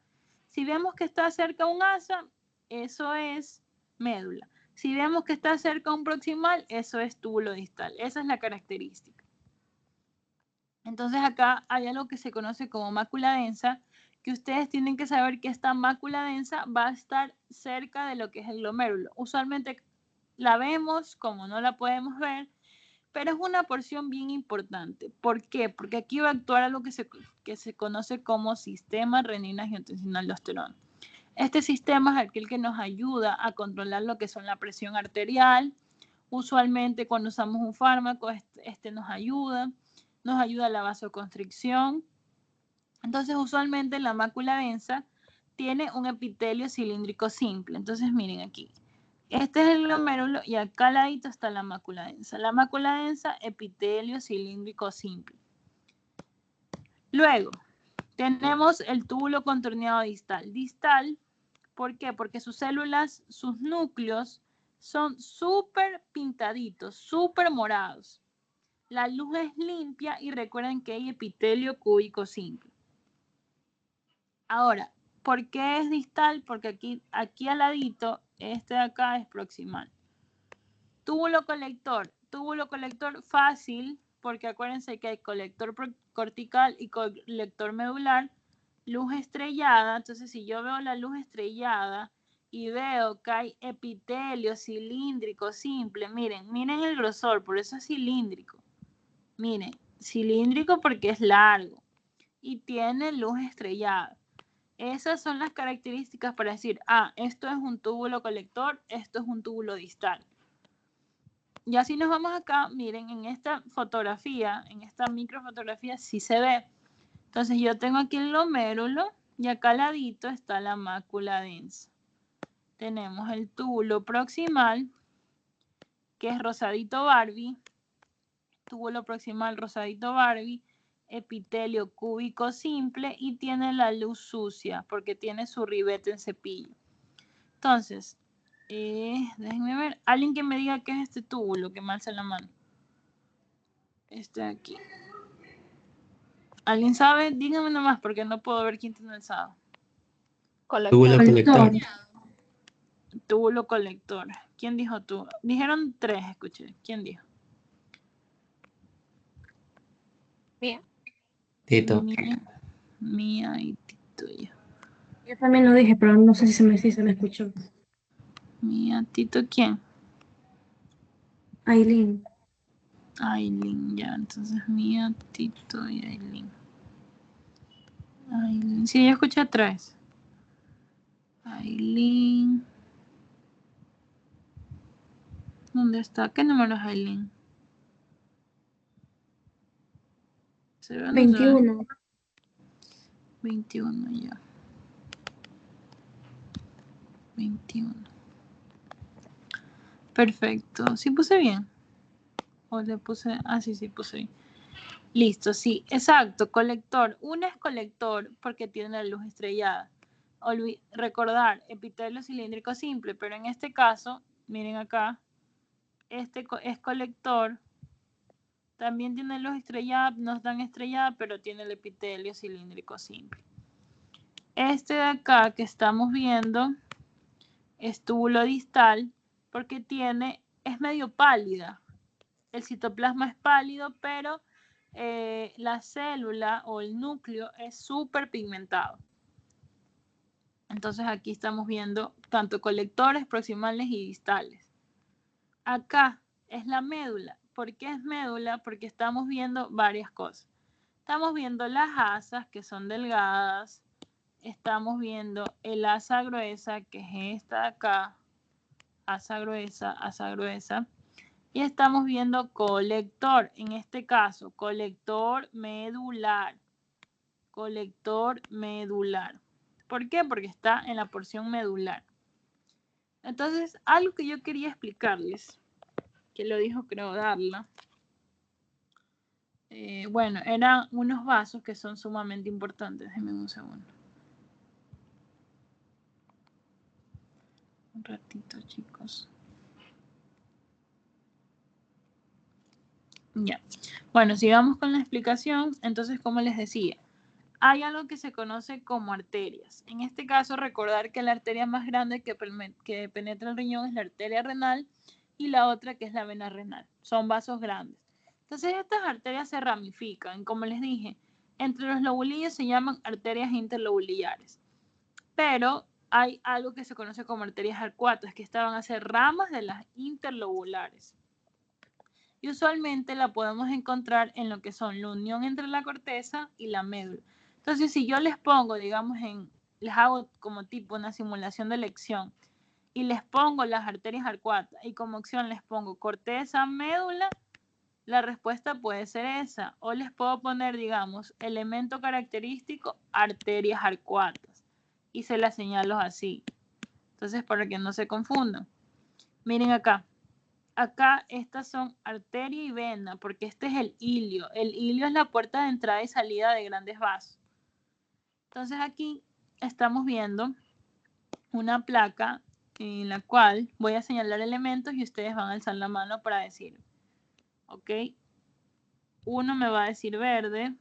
Si vemos que está cerca un asa, eso es médula. Si vemos que está cerca un proximal, eso es túbulo distal. Esa es la característica. Entonces acá hay algo que se conoce como mácula densa, que ustedes tienen que saber que esta mácula densa va a estar cerca de lo que es el glomérulo. Usualmente la vemos como no la podemos ver, pero es una porción bien importante. ¿Por qué? Porque aquí va a actuar algo que se conoce como sistema renina-angiotensina-aldosterona. Este sistema es aquel que nos ayuda a controlar lo que son la presión arterial. Usualmente cuando usamos un fármaco, este nos ayuda a la vasoconstricción. Entonces, usualmente la mácula densa tiene un epitelio cilíndrico simple. Entonces, miren aquí. Este es el glomérulo y acá al ladito está la mácula densa. La mácula densa, epitelio cilíndrico simple. Luego, tenemos el túbulo contorneado distal. Distal, ¿por qué? Porque sus células, sus núcleos son súper pintaditos, súper morados. La luz es limpia y recuerden que hay epitelio cúbico simple. Ahora, ¿por qué es distal? Porque aquí al ladito, este de acá es proximal. Túbulo colector fácil, porque acuérdense que hay colector cortical y colector medular, luz estrellada. Entonces, si yo veo la luz estrellada y veo que hay epitelio cilíndrico simple, miren el grosor, por eso es cilíndrico. Miren, cilíndrico porque es largo y tiene luz estrellada. Esas son las características para decir, esto es un túbulo colector, esto es un túbulo distal. Y así nos vamos acá, miren, en esta fotografía, en esta microfotografía sí se ve. Entonces yo tengo aquí el glomérulo y acá al ladito está la mácula densa. tenemos el túbulo proximal, que es rosadito Barbie, túbulo proximal rosadito Barbie, epitelio cúbico simple y tiene la luz sucia porque tiene su ribete en cepillo. Entonces, déjenme ver, alguien que me diga qué es este túbulo, que me alza la mano. Este de aquí. ¿Alguien sabe? Díganme nomás porque no puedo ver quién tiene alzado. Túbulo colector. Túbulo colector. ¿Quién dijo tú? Dijeron 3, escuché. ¿Quién dijo? Mía. Tito. Mía y Tito. Yo también lo dije, pero no sé si se me escuchó. Mía, Tito, ¿quién? Aileen. Aileen, ya. Entonces, Mía, Tito y Aileen. Aileen. Sí, yo escuché 3. Aileen. ¿Dónde está? ¿Qué número es Aileen? 21. 21 ya. 21. Perfecto. ¿Sí puse bien? ¿O le puse? Ah, sí, puse bien. Listo, sí, exacto. Colector. Uno es colector porque tiene la luz estrellada. Recordar, epitelio cilíndrico simple, pero en este caso, miren acá, este es colector. También tiene luz estrellada, no es tan estrellada, pero tiene el epitelio cilíndrico simple. Este de acá que estamos viendo es túbulo distal porque es medio pálida. El citoplasma es pálido, pero la célula o el núcleo es súper pigmentado. Entonces aquí estamos viendo tanto colectores proximales y distales. Acá es la médula. ¿Por qué es médula? Porque estamos viendo varias cosas. Estamos viendo las asas que son delgadas. Estamos viendo el asa gruesa, que es esta de acá. Asa gruesa. Y estamos viendo colector, en este caso, colector medular. Colector medular. ¿Por qué? Porque está en la porción medular. Entonces, algo que yo quería explicarles, que lo dijo creo Darla, bueno, eran unos vasos que son sumamente importantes. Déjenme un segundo. Un ratito, chicos. Ya. Bueno, sigamos con la explicación. Entonces, como les decía, hay algo que se conoce como arterias. En este caso, recordar que la arteria más grande que penetra el riñón es la arteria renal y la otra que es la vena renal. Son vasos grandes. Entonces, estas arterias se ramifican. Como les dije, entre los lobulillos se llaman arterias interlobulillares. Pero hay algo que se conoce como arterias arcuatas, que estaban a ser ramas de las interlobulares. Y usualmente la podemos encontrar en lo que son la unión entre la corteza y la médula. Entonces, si yo les pongo, digamos, les hago como tipo una simulación de elección y les pongo las arterias arcuatas y como opción les pongo corteza, médula, la respuesta puede ser esa. O les puedo poner, digamos, elemento característico, arterias arcuatas. Y se las señalo así. Entonces, para que no se confundan. Miren acá. Acá estas son arteria y vena, porque este es el ilio. El ilio es la puerta de entrada y salida de grandes vasos. Entonces aquí estamos viendo una placa en la cual voy a señalar elementos y ustedes van a alzar la mano para decir, ¿ok? Uno me va a decir verde,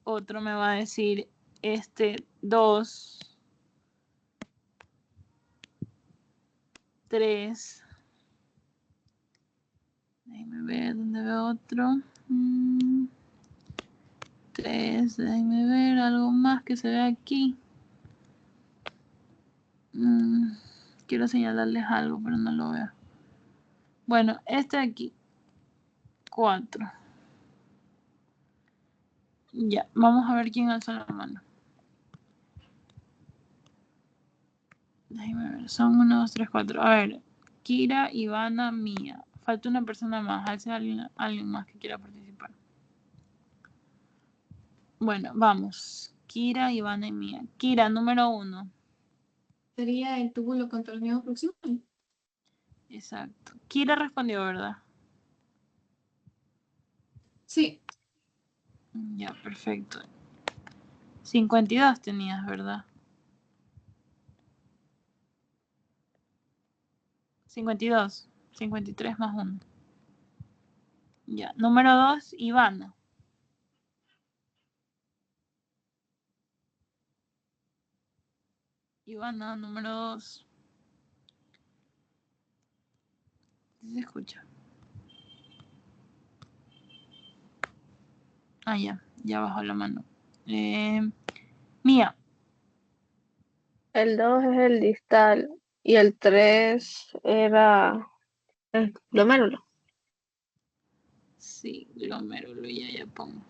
otro me va a decir 2, 3. Déjenme ver dónde veo otro. 3, déjenme ver algo más que se ve aquí. Quiero señalarles algo, pero no lo veo. Bueno, este de aquí. 4. Ya, vamos a ver quién alza la mano. Déjenme ver, son 1, 2, 3, 4. A ver, Kira, Ivana, Mía. Falta una persona más. Alce alguien más que quiera participar. Bueno, vamos. Kira, Ivana y Mía. Kira, número 1. Sería el túbulo contorneado proximal. Exacto. Kira respondió, ¿verdad? Sí. Ya, perfecto. 52 tenías, ¿verdad? 52. 53 más 1. Ya. Número 2, Ivana. Ivana, número 2. ¿Sí se escucha? Ah, ya bajó la mano. Mía. El 2 es el distal y el 3 era el glomérulo. Sí, glomérulo, ya pongo.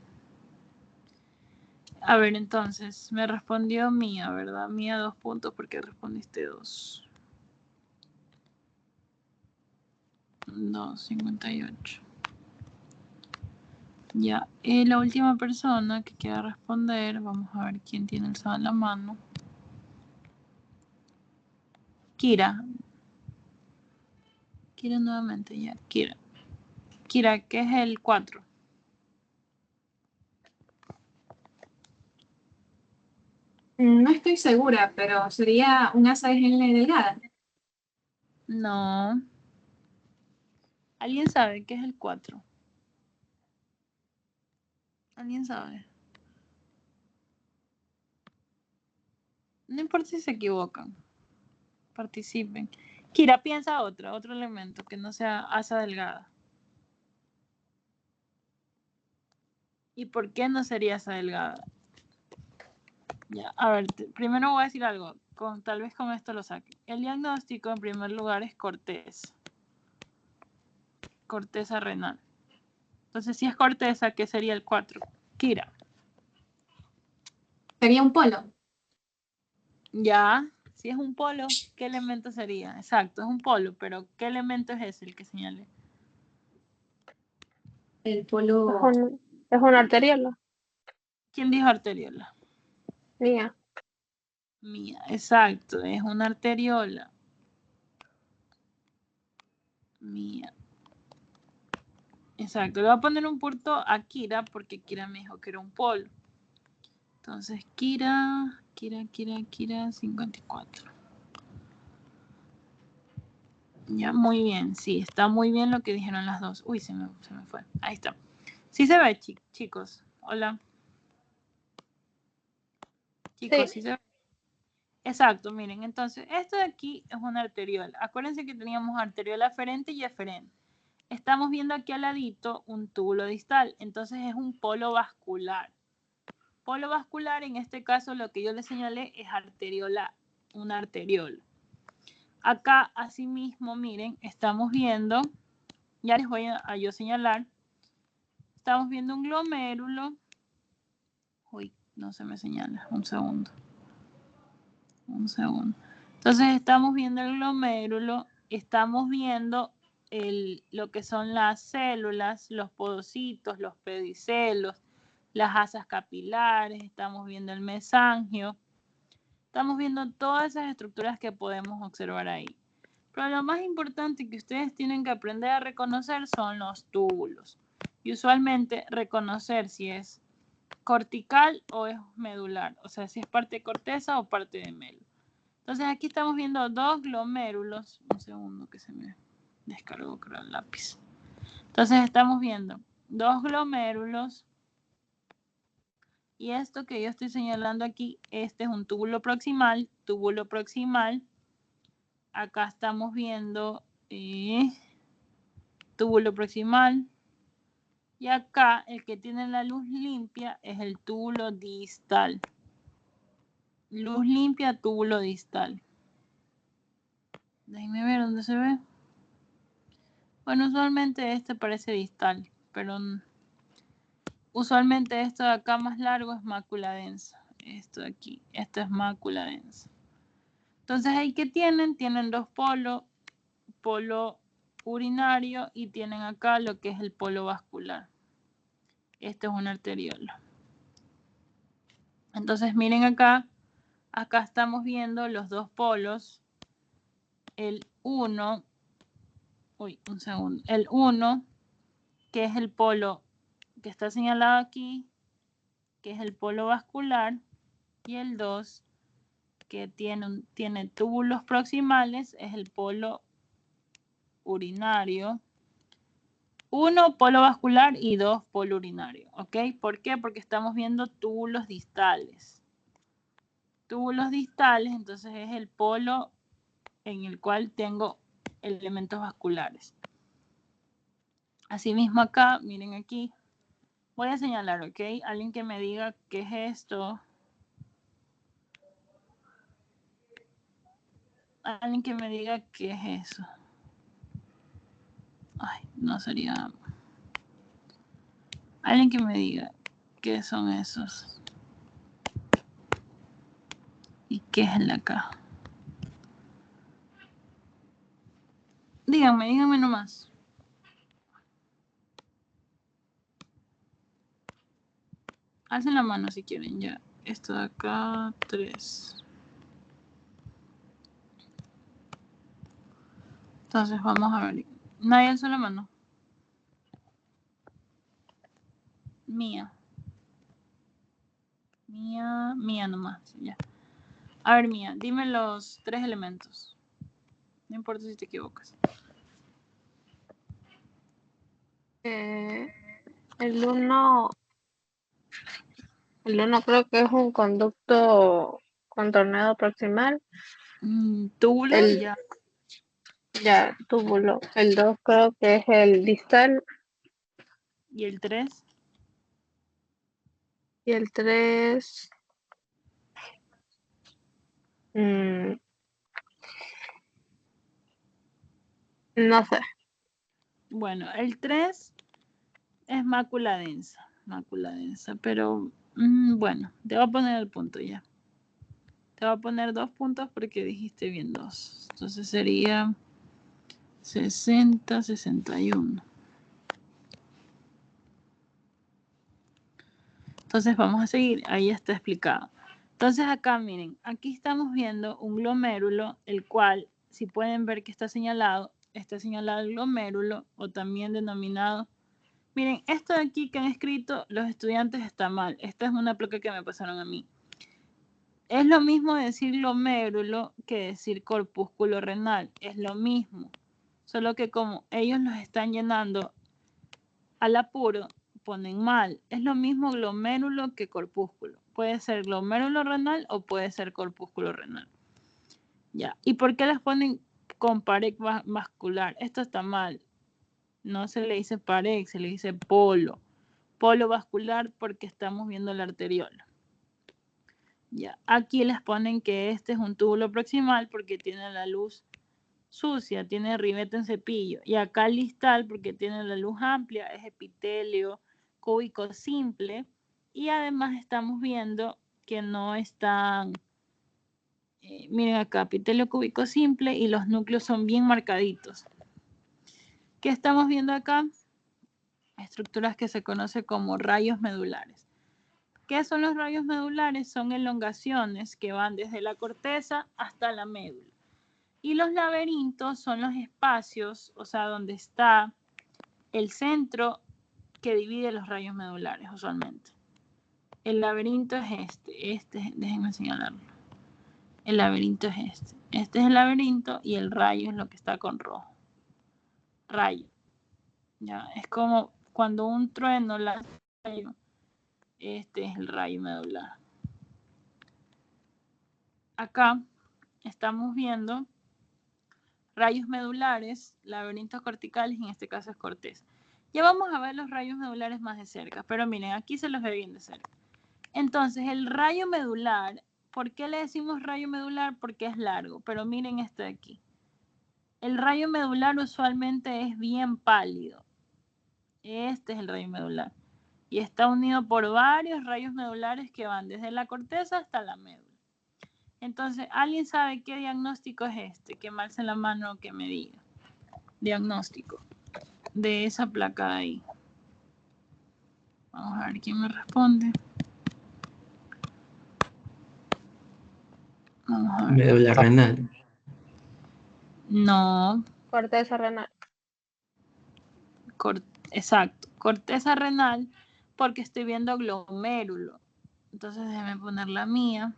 A ver, entonces, me respondió Mía, ¿verdad? Mía 2 puntos porque respondiste 2. 2,58. Ya, la última persona que quiera responder, vamos a ver quién tiene el en la mano. Kira. Kira nuevamente, ya, Kira. Kira, ¿qué es el 4? No estoy segura, pero sería un asa de Henle delgada. No. ¿Alguien sabe qué es el 4? ¿Alguien sabe? No importa si se equivocan. Participen. Kira, piensa otro elemento que no sea asa delgada. ¿Y por qué no sería asa delgada? Ya, a ver, primero voy a decir algo. Tal vez con esto lo saque. El diagnóstico, en primer lugar, es corteza. Corteza renal. Entonces, si es corteza, ¿qué sería el 4? Kira. Sería un polo. Ya, si es un polo, ¿qué elemento sería? Exacto, es un polo, pero ¿qué elemento es ese el que señale? El polo. Es una arteriola. ¿Quién dijo arteriola? Mía. Mía, exacto, es una arteriola. Mía. Exacto, le voy a poner un punto a Kira porque Kira me dijo que era un polo. Entonces, Kira, 54. Ya, muy bien, sí, está muy bien lo que dijeron las dos. Uy, se me fue. Ahí está. Sí se ve, chicos. Hola. Chicos, sí se ve. Exacto, miren, entonces, esto de aquí es una arteriola. Acuérdense que teníamos arteriola aferente y eferente. Estamos viendo aquí al ladito un túbulo distal, entonces es un polo vascular. Polo vascular, en este caso, lo que yo le señalé es arteriola, una arteriola. Acá, asimismo, miren, estamos viendo, ya les voy a yo señalar, estamos viendo un glomérulo. Uy, no se me señala, un segundo. Entonces, estamos viendo el glomérulo, estamos viendo lo que son las células, los podocitos, los pedicelos, las asas capilares, estamos viendo el mesangio, estamos viendo todas esas estructuras que podemos observar ahí. Pero lo más importante que ustedes tienen que aprender a reconocer son los túbulos. Y usualmente reconocer si es cortical o es medular, o sea, si es parte de corteza o parte de médula. Entonces aquí estamos viendo dos glomérulos. Un segundo que se me descargó, creo, el lápiz. Entonces estamos viendo dos glomérulos. Y esto que yo estoy señalando aquí, este es un túbulo proximal. Acá estamos viendo túbulo proximal. Y acá el que tiene la luz limpia es el túbulo distal. Luz limpia, túbulo distal. Déjenme ver dónde se ve. Bueno, usualmente este parece distal, pero usualmente esto de acá más largo es mácula densa. Esto de aquí, esto es mácula densa. Entonces ahí que tienen dos polos, polo urinario y tienen acá lo que es el polo vascular. Este es un arteriola. Entonces miren acá, acá estamos viendo los dos polos. El 1, el 1, que es el polo que está señalado aquí, que es el polo vascular, y el 2, que tiene túbulos proximales, es el polo urinario. 1, polo vascular, y 2, polo urinario, ¿ok? ¿Por qué? Porque estamos viendo túbulos distales. Túbulos distales, entonces es el polo en el cual tengo elementos vasculares. Asimismo acá, miren aquí, voy a señalar, ¿ok? Alguien que me diga qué es esto. Alguien que me diga qué es eso. Ay, no sería... Alguien que me diga qué son esos. ¿Y qué es el de acá? Díganme nomás. Alcen la mano si quieren ya. Esto de acá, 3. Entonces vamos a ver. Nadie alzó la mano. Mía nomás, ya. A ver, Mía, dime los 3 elementos. No importa si te equivocas. El 1 creo que es un conducto contorneado proximal. Túbulo, ya, túbulo. El 2 creo que es el distal. ¿Y el 3? Y el 3... no sé. Bueno, el 3 es mácula densa, pero bueno, te voy a poner el punto ya. Te voy a poner 2 puntos porque dijiste bien 2. Entonces sería 60, 61. Entonces vamos a seguir, ahí está explicado. Entonces acá miren, aquí estamos viendo un glomérulo, el cual, si pueden ver que está señalado el glomérulo, o también denominado. Miren, esto de aquí que han escrito los estudiantes está mal. Esta es una placa que me pasaron a mí. Es lo mismo decir glomérulo que decir corpúsculo renal. Es lo mismo. Solo que como ellos los están llenando al apuro, ponen mal. Es lo mismo glomérulo que corpúsculo. Puede ser glomérulo renal o puede ser corpúsculo renal. Ya. ¿Y por qué les ponen con pared vascular? Esto está mal. No se le dice pared, se le dice polo. Polo vascular porque estamos viendo la arteriola. Ya. Aquí les ponen que este es un túbulo proximal porque tiene la luz sucia, tiene ribete en cepillo. Y acá el distal porque tiene la luz amplia, es epitelio cúbico simple. Y además estamos viendo que no están, miren acá, epitelio cúbico simple y los núcleos son bien marcaditos. ¿Qué estamos viendo acá? Estructuras que se conocen como rayos medulares. ¿Qué son los rayos medulares? Son elongaciones que van desde la corteza hasta la médula. Y los laberintos son los espacios, o sea, donde está el centro que divide los rayos medulares usualmente. El laberinto es déjenme señalarlo. El laberinto es este. Este es el laberinto y el rayo es lo que está con rojo. Rayo. Ya, es como cuando un trueno lanza un rayo. Este es el rayo medular. Acá estamos viendo rayos medulares, laberintos corticales, y en este caso es corteza. Ya vamos a ver los rayos medulares más de cerca, pero miren, aquí se los ve bien de cerca. Entonces, el rayo medular, ¿por qué le decimos rayo medular? Porque es largo, pero miren este de aquí. El rayo medular usualmente es bien pálido. Este es el rayo medular. Y está unido por varios rayos medulares que van desde la corteza hasta la médula. Entonces, ¿alguien sabe qué diagnóstico es este? Que me alce la mano, que me diga. Diagnóstico de esa placa de ahí. Vamos a ver quién me responde. Vamos a ver. Médula renal. No, Corteza renal. exacto. Corteza renal porque estoy viendo glomérulo. Entonces déjeme poner la mía.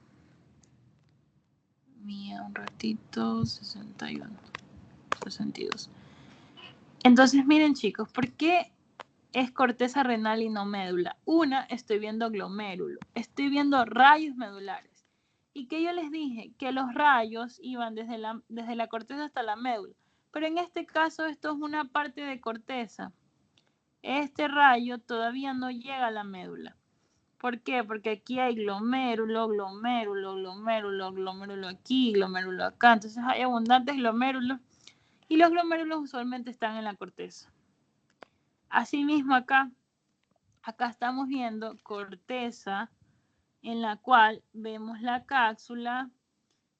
Mía, un ratito, 61, 62. Entonces miren chicos, ¿por qué es corteza renal y no médula? Una, estoy viendo glomérulo, estoy viendo rayos medulares. ¿Y que yo les dije? Que los rayos iban desde la corteza hasta la médula. Pero en este caso esto es una parte de corteza. Este rayo todavía no llega a la médula. ¿Por qué? Porque aquí hay glomérulo, glomérulo, glomérulo, glomérulo aquí, glomérulo acá. Entonces hay abundantes glomérulos y los glomérulos usualmente están en la corteza. Asimismo acá estamos viendo corteza en la cual vemos la cápsula,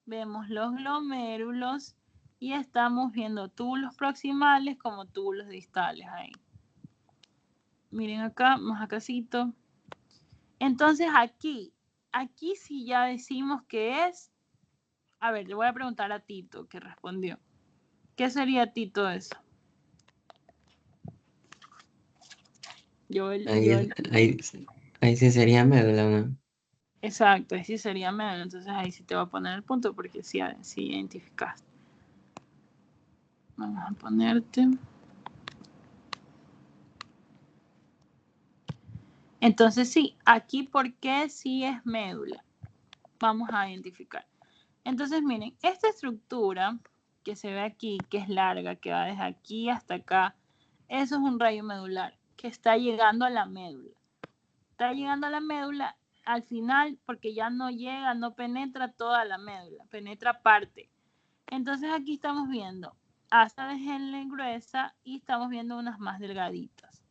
vemos los glomérulos y estamos viendo túbulos proximales como túbulos distales ahí. Miren acá, más acácito. Entonces aquí sí ya decimos que es, a ver, le voy a preguntar a Tito que respondió. ¿Qué sería Tito eso? Ahí sí sería médula, ¿no? Exacto, ahí sí sería médula, entonces ahí sí te va a poner el punto porque sí identificaste. Vamos a ponerte. Entonces sí, aquí ¿por qué sí es médula? Vamos a identificar. Entonces miren, esta estructura que se ve aquí, que es larga, que va desde aquí hasta acá, eso es un rayo medular que está llegando a la médula. Está llegando a la médula al final porque ya no llega, no penetra toda la médula, penetra parte. Entonces aquí estamos viendo asa de Henle gruesa y estamos viendo unas más delgaditas.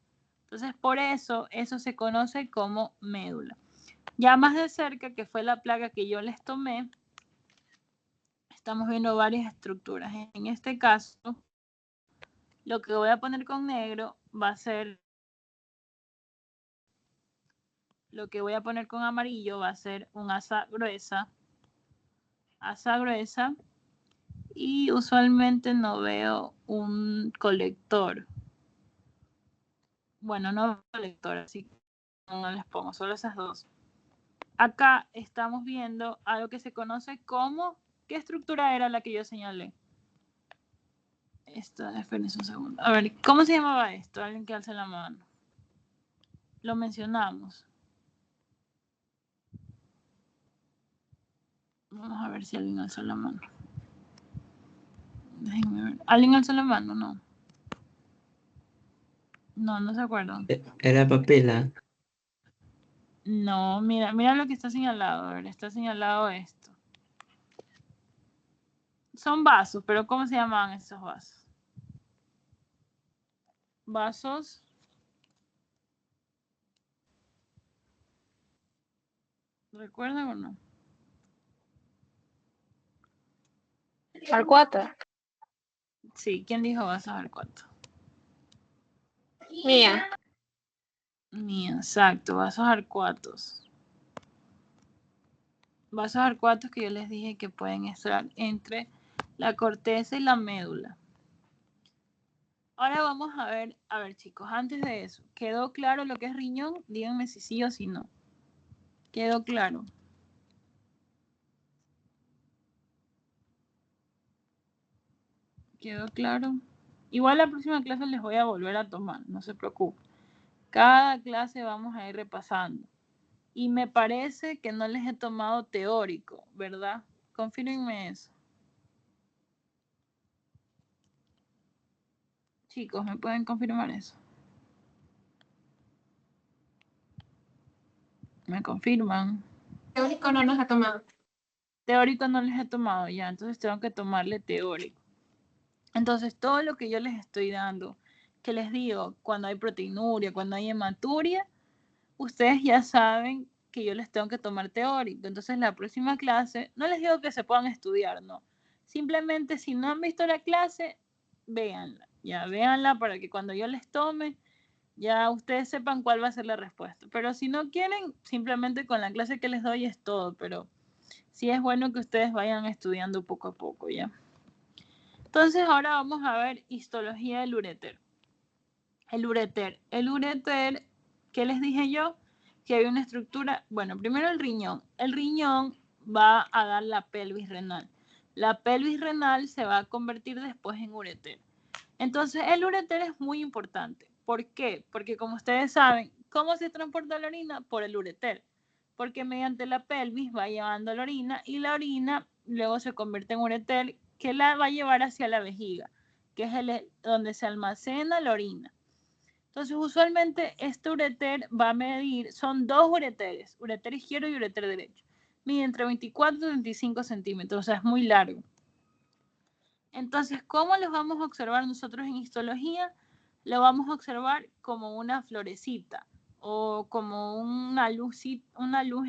Entonces por eso se conoce como médula. Ya más de cerca, que fue la placa que yo les tomé, estamos viendo varias estructuras. En este caso, lo que voy a poner con negro va a ser, lo que voy a poner con amarillo va a ser un asa gruesa, y usualmente no veo un colector. Bueno, no veo colector, así que no les pongo, solo esas dos. Acá estamos viendo algo que se conoce como, ¿qué estructura era la que yo señalé? Espérense un segundo. A ver, ¿cómo se llamaba esto? Alguien que alce la mano. Lo mencionamos. Vamos a ver si alguien alza la mano. Déjenme ver. ¿Alguien alza la mano? No. No se acuerdan. Era papila. No, mira lo que está señalado. A ver, está señalado esto. Son vasos, pero ¿cómo se llamaban esos vasos? Vasos. ¿Recuerdan o no? Arcuata. Sí, ¿quién dijo vasos arcuatos? Mía. Mía, exacto, vasos arcuatos. Vasos arcuatos que yo les dije que pueden estar entre la corteza y la médula. Ahora vamos a ver chicos, antes de eso, ¿quedó claro lo que es riñón? Díganme si sí o si no. ¿Quedó claro? ¿Quedó claro? Igual la próxima clase les voy a volver a tomar, no se preocupen. Cada clase vamos a ir repasando. Y me parece que no les he tomado teórico, ¿verdad? Confírmenme eso. Chicos, ¿me pueden confirmar eso? ¿Me confirman? Teórico no nos ha tomado. Teórico no les he tomado ya, entonces tengo que tomarle teórico. Entonces, todo lo que yo les estoy dando, que les digo, cuando hay proteinuria, cuando hay hematuria, ustedes ya saben que yo les tengo que tomar teórico. Entonces, la próxima clase, no les digo que se puedan estudiar, no. Simplemente, si no han visto la clase, véanla. Ya, véanla para que cuando yo les tome, ya ustedes sepan cuál va a ser la respuesta. Pero si no quieren, simplemente con la clase que les doy es todo. Pero sí es bueno que ustedes vayan estudiando poco a poco, ¿ya? Entonces ahora vamos a ver histología del ureter. El ureter, ¿qué les dije yo? Que hay una estructura, bueno, primero el riñón. El riñón va a dar la pelvis renal. La pelvis renal se va a convertir después en ureter. Entonces el ureter es muy importante. ¿Por qué? Porque como ustedes saben, ¿cómo se transporta la orina? Por el ureter. Porque mediante la pelvis va llevando la orina y la orina luego se convierte en ureter que la va a llevar hacia la vejiga, que es donde se almacena la orina. Entonces, usualmente este ureter va a medir, son dos ureteres, ureter izquierdo y ureter derecho. Mide entre 24 y 35 centímetros, o sea, es muy largo. Entonces, ¿cómo los vamos a observar nosotros en histología? Lo vamos a observar como una florecita o como una luz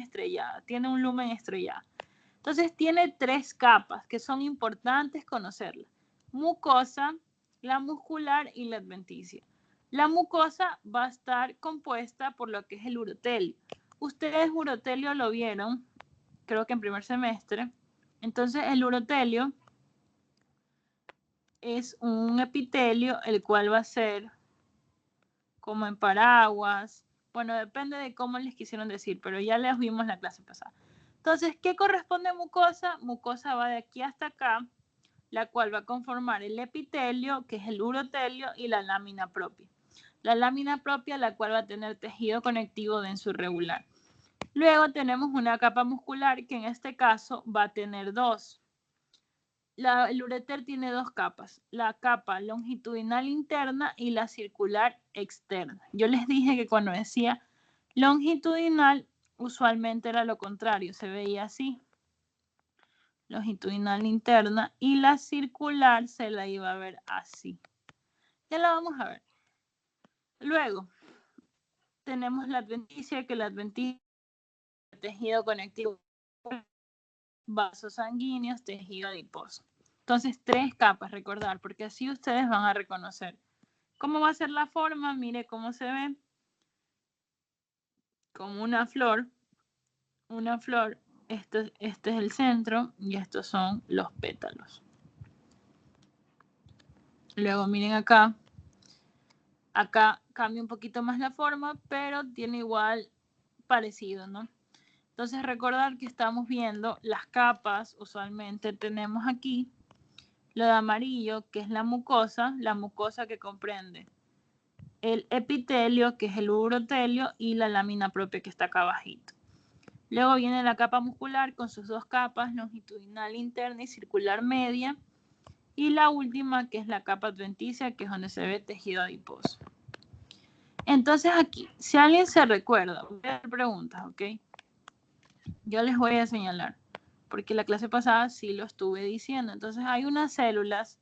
estrellada, tiene un lumen estrellado. Entonces, tiene 3 capas que son importantes conocerlas. Mucosa, la muscular y la adventicia. La mucosa va a estar compuesta por lo que es el urotelio. Ustedes urotelio lo vieron, creo que en primer semestre. Entonces el urotelio es un epitelio, el cual va a ser como en paraguas. Bueno, depende de cómo les quisieron decir, pero ya les vimos la clase pasada. Entonces, ¿qué corresponde a mucosa? Mucosa va de aquí hasta acá, la cual va a conformar el epitelio, que es el urotelio, y la lámina propia. La lámina propia, la cual va a tener tejido conectivo denso irregular. Luego tenemos una capa muscular, que en este caso va a tener 2. El ureter tiene 2 capas, la capa longitudinal interna y la circular externa. Yo les dije que cuando decía longitudinal, usualmente era lo contrario, se veía así. Longitudinal interna y la circular se la iba a ver así. Ya la vamos a ver. Luego, tenemos la adventicia, que la adventicia es tejido conectivo, vasos sanguíneos, tejido adiposo. Entonces, 3 capas, recordar, porque así ustedes van a reconocer. ¿Cómo va a ser la forma? Mire cómo se ve. Como una flor. Una flor. Este es el centro y estos son los pétalos. Luego miren acá. Acá cambia un poquito más la forma, pero tiene igual parecido, ¿no? Entonces recordar que estamos viendo las capas, usualmente tenemos aquí lo de amarillo, que es la mucosa que comprende el epitelio, que es el urotelio, y la lámina propia que está acá abajito. Luego viene la capa muscular con sus 2 capas, longitudinal interna y circular media. Y la última, que es la capa adventicia, que es donde se ve tejido adiposo. Entonces aquí, si alguien se recuerda, voy a hacer preguntas, ¿ok? Yo les voy a señalar, porque la clase pasada sí lo estuve diciendo. Entonces hay unas células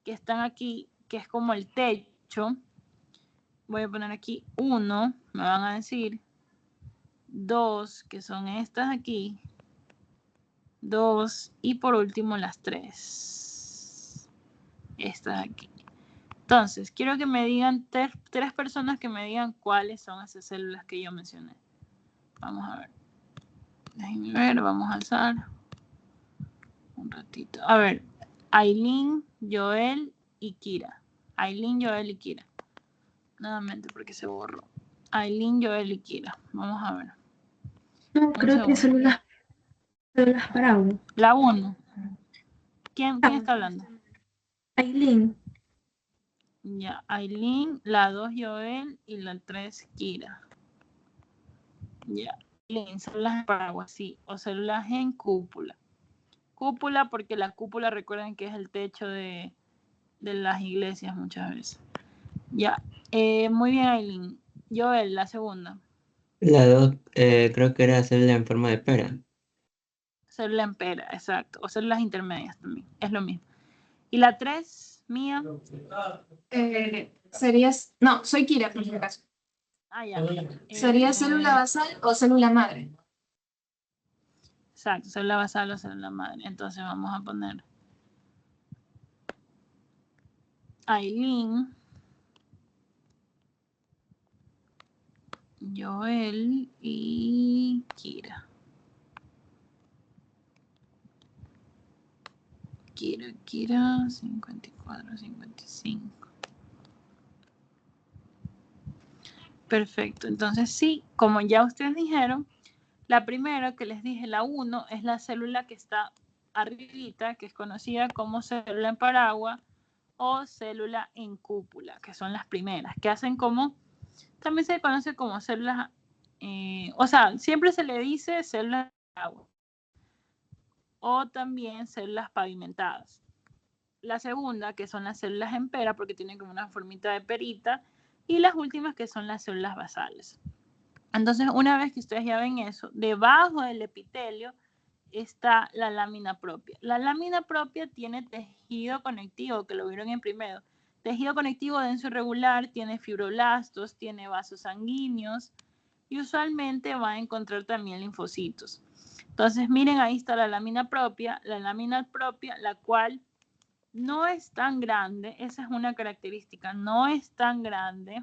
que están aquí, que es como el techo. Voy a poner aquí 1, me van a decir 2, que son estas aquí, 2, y por último las 3, estas aquí. Entonces, quiero que me digan 3 personas que me digan cuáles son esas células que yo mencioné. Vamos a ver. Déjenme ver, vamos a alzar un ratito. A ver, Aileen, Joel y Kira. Aileen, Joel y Kira. Nuevamente porque se borró. Aileen, Joel y Kira. Vamos a ver. No, creo que células paraguas. La 1. ¿Quién está hablando? Aileen. Ya, Aileen, la 2 Joel y la 3 Kira. Ya, Aileen, células en paraguas, sí, o células en cúpula. Cúpula porque la cúpula, recuerden que es el techo de las iglesias muchas veces. Ya, muy bien Aileen. Joel, la segunda. La 2 creo que era célula en forma de pera. Célula en pera, exacto. O células intermedias también, es lo mismo. ¿Y la 3, Mía? No, soy Kira, por si acaso. Ah, ya. ¿Sería célula basal o célula madre? Exacto, célula basal o célula madre. Entonces vamos a poner Aileen, Joel y Kira. Kira, 54, 55. Perfecto, entonces sí, como ya ustedes dijeron, la primera que les dije, la 1, es la célula que está arribita, que es conocida como célula en paraguas o célula en cúpula, que son las primeras, que hacen como, también se conoce como células, o sea, siempre se le dice células en paraguas o también células pavimentadas. La segunda, que son las células en pera, porque tienen como una formita de perita, y las últimas, que son las células basales. Entonces, una vez que ustedes ya ven eso, debajo del epitelio está la lámina propia. La lámina propia tiene tejido conectivo, que lo vieron en primero. Tejido conectivo denso irregular, tiene fibroblastos, tiene vasos sanguíneos y usualmente va a encontrar también linfocitos. Entonces, miren, ahí está la lámina propia, la cual no es tan grande, esa es una característica, no es tan grande,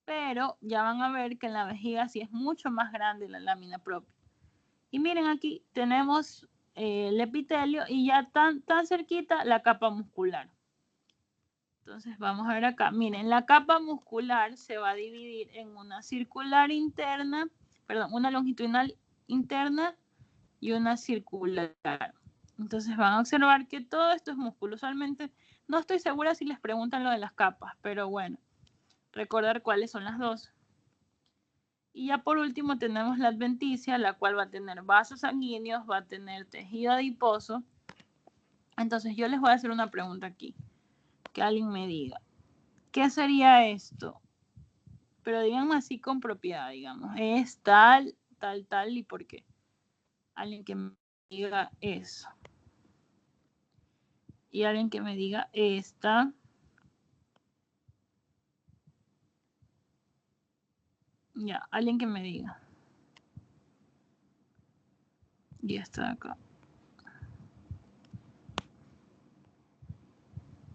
pero ya van a ver que en la vejiga sí es mucho más grande la lámina propia. Y miren, aquí tenemos el epitelio y ya tan cerquita la capa muscular. Entonces vamos a ver acá, miren, la capa muscular se va a dividir en una circular interna, perdón, una longitudinal interna y una circular. Entonces van a observar que todo esto es músculo. Usualmente no estoy segura si les preguntan lo de las capas, pero bueno, recordar cuáles son las dos. Y ya por último tenemos la adventicia, la cual va a tener vasos sanguíneos, va a tener tejido adiposo. Entonces yo les voy a hacer una pregunta aquí, que alguien me diga, ¿qué sería esto? Pero díganme así con propiedad, digamos, es tal, y por qué. Alguien que me diga eso. Y alguien que me diga esta. Ya, alguien que me diga. Y esta de acá.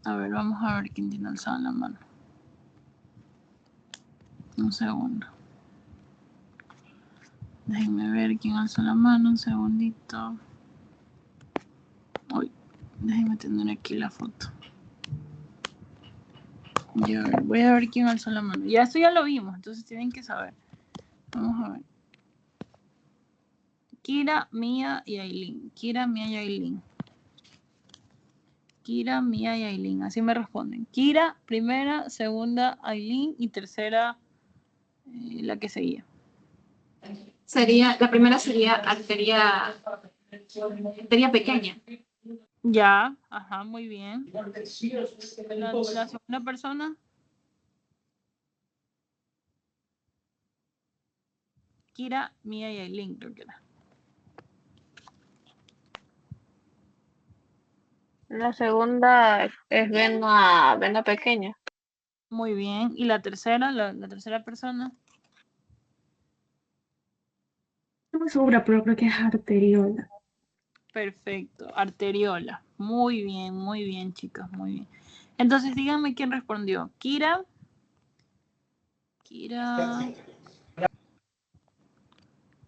A ver, vamos a ver quién tiene alzada la mano. Un segundo. Déjenme ver quién alzó la mano, un segundito. Uy, déjenme tener aquí la foto. Ya, voy a ver quién alzó la mano. Ya esto ya lo vimos, entonces tienen que saber. Vamos a ver. Kira, Mía y Aileen. Kira, Mía y Aileen. Kira, Mía y Aileen. Así me responden. Kira, primera, segunda, Aileen y tercera, la que seguía. La primera sería arteria pequeña. Ya, ajá, muy bien. La segunda persona. Kira, Mía y Aileen, creo que era. La segunda es vena pequeña. Muy bien. ¿Y la tercera, la tercera persona? No estoy muy segura, pero creo que es arteriola. Perfecto, arteriola. Muy bien, chicas, muy bien. Entonces, díganme quién respondió. Kira,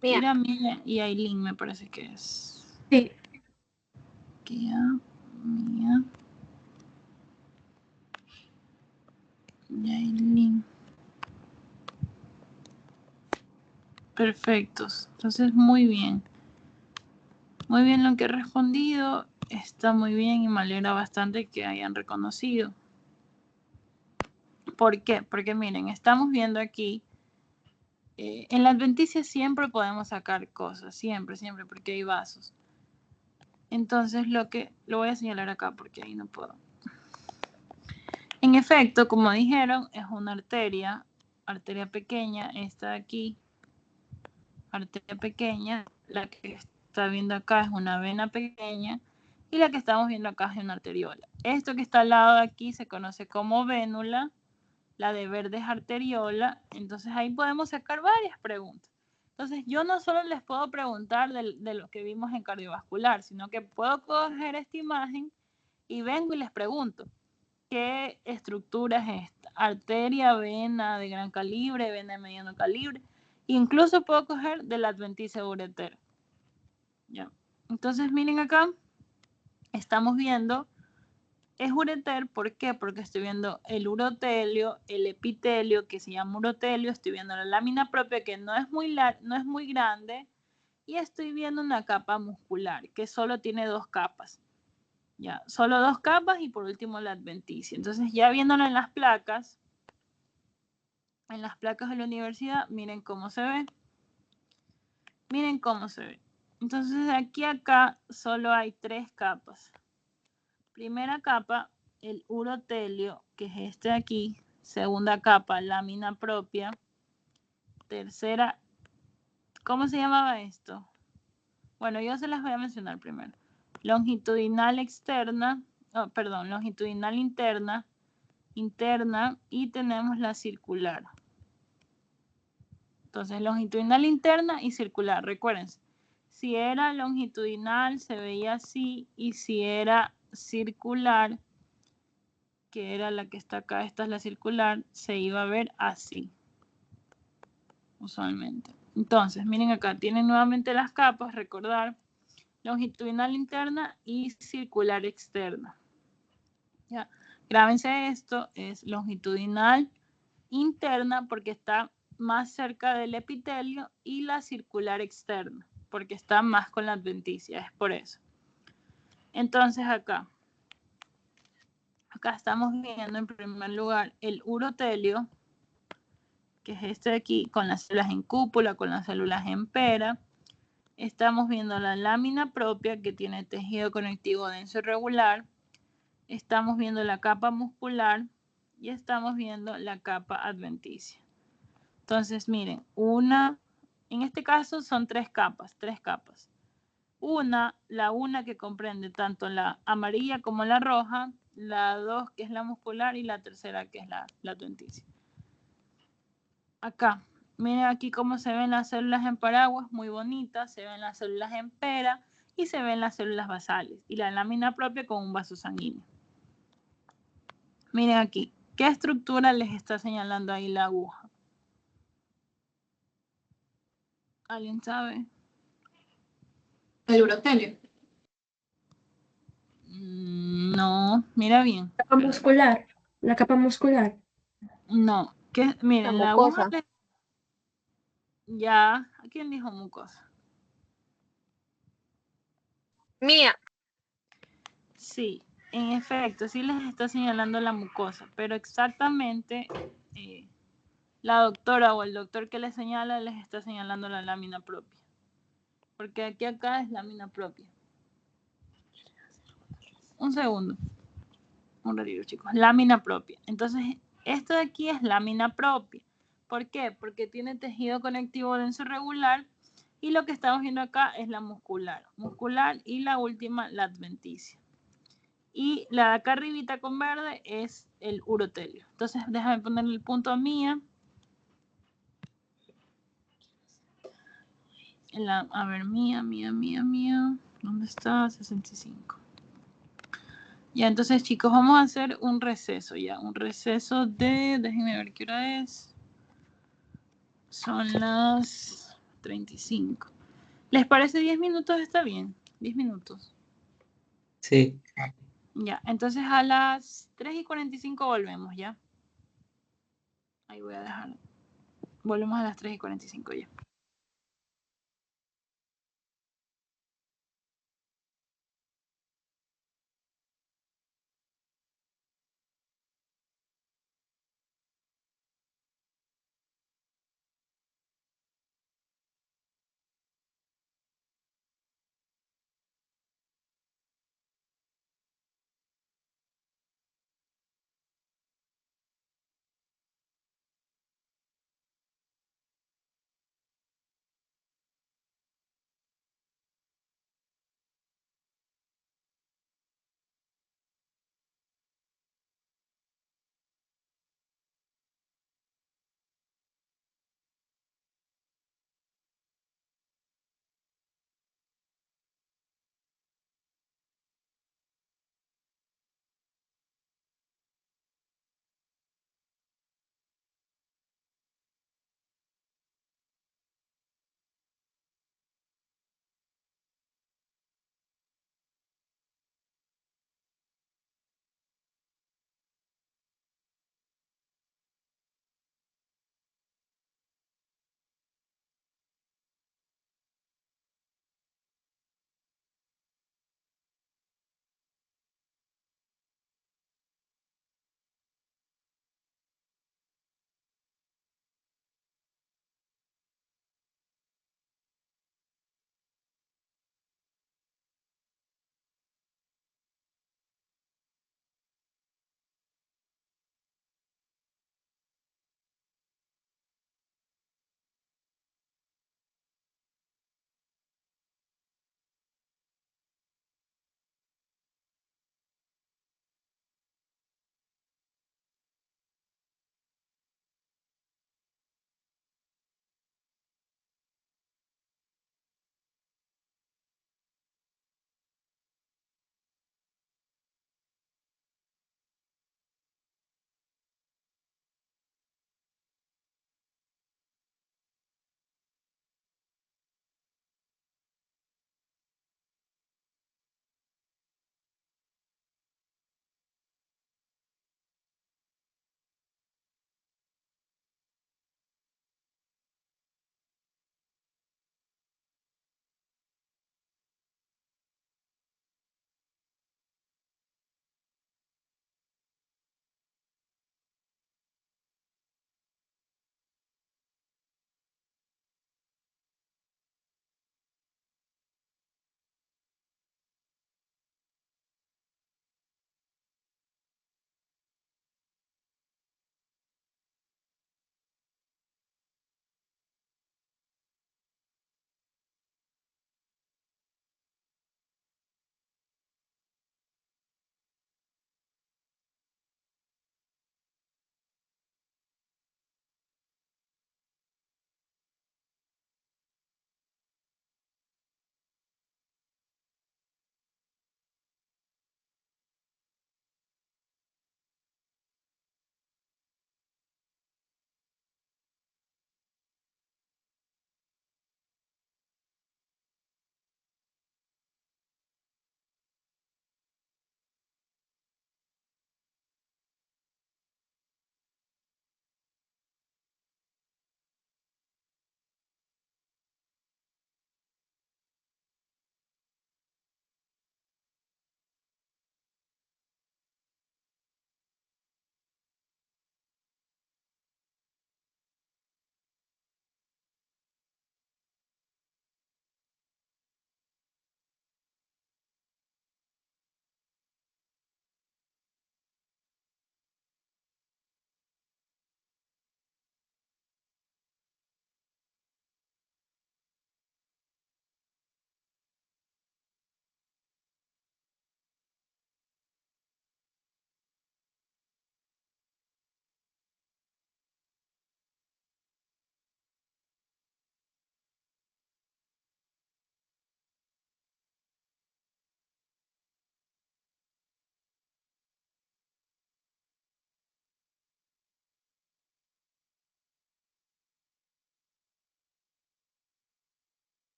Mía y Aileen, me parece que es. Sí. Kira, Mía y Aileen. Perfectos. Entonces, muy bien. Muy bien lo que he respondido. Está muy bien y me alegra bastante que hayan reconocido. ¿Por qué? Porque miren, estamos viendo aquí, en la adventicia siempre podemos sacar cosas, siempre, porque hay vasos. Entonces lo voy a señalar acá porque ahí no puedo. En efecto, como dijeron, es una arteria pequeña, esta de aquí, arteria pequeña, la que está viendo acá es una vena pequeña y la que estamos viendo acá es una arteriola. Esto que está al lado de aquí se conoce como vénula, la de verde es arteriola, entonces ahí podemos sacar varias preguntas. Entonces yo no solo les puedo preguntar de lo que vimos en cardiovascular, sino que puedo coger esta imagen y vengo y les pregunto, ¿qué estructura es esta? Arteria, vena de gran calibre, vena de mediano calibre, incluso puedo coger de la adventicia uretera. ¿Ya? Entonces miren acá, estamos viendo es ureter. ¿Por qué? Porque estoy viendo el urotelio, el epitelio, que se llama urotelio, estoy viendo la lámina propia, que no es muy grande, y estoy viendo una capa muscular, que solo tiene 2 capas. Ya, solo 2 capas y por último la adventicia. Entonces, ya viéndolo en las placas de la universidad, miren cómo se ve. Miren cómo se ve. Entonces, de aquí a acá solo hay 3 capas. Primera capa, el urotelio, que es este de aquí. Segunda capa, lámina propia. Tercera, ¿cómo se llamaba esto? Bueno, yo se las voy a mencionar primero. Longitudinal externa, longitudinal interna, y tenemos la circular. Entonces, longitudinal interna y circular. Recuérdense, si era longitudinal se veía así, y si era circular, que era la que está acá, esta es la circular, se iba a ver así, usualmente. Entonces, miren acá, tienen nuevamente las capas, recordar, longitudinal interna y circular externa. ¿Ya? Grábense esto, es longitudinal interna porque está más cerca del epitelio, y la circular externa porque está más con la adventicia, es por eso. Entonces acá estamos viendo en primer lugar el urotelio, que es este de aquí, con las células en cúpula, con las células en pera. Estamos viendo la lámina propia, que tiene tejido conectivo denso irregular. Estamos viendo la capa muscular y estamos viendo la capa adventicia. Entonces, miren, en este caso son 3 capas. La una que comprende tanto la amarilla como la roja, la 2 que es la muscular y la tercera que es la adventicia. Acá, miren aquí cómo se ven las células en paraguas, muy bonitas, se ven las células en pera y se ven las células basales y la lámina propia con un vaso sanguíneo. Miren aquí, ¿qué estructura les está señalando ahí la aguja? ¿Alguien sabe? El urotelio. No, mira bien. Capa muscular. La capa muscular. No, miren, la aguja mucosa. ya, ¿a quién dijo mucosa? Mía. Sí, en efecto, sí les está señalando la mucosa, pero exactamente la doctora o el doctor que les señala les está señalando la lámina propia. Porque aquí acá es lámina propia. Un segundo. Un ratito, chicos. Lámina propia. Entonces, esto de aquí es lámina propia. ¿Por qué? Porque tiene tejido conectivo denso regular, y lo que estamos viendo acá es la muscular. Muscular y la última, la adventicia. Y la de acá arribita con verde es el urotelio. Entonces, déjame ponerle el punto a Mía. A ver, Mía. ¿Dónde está? 65. Ya, entonces, chicos, vamos a hacer un receso ya. Un receso déjenme ver qué hora es. Son las 35. ¿Les parece 10 minutos? Está bien. 10 minutos. Sí. Ya, entonces a las 3:45 volvemos, ¿ya? Ahí voy a dejar. Volvemos a las 3:45 ya.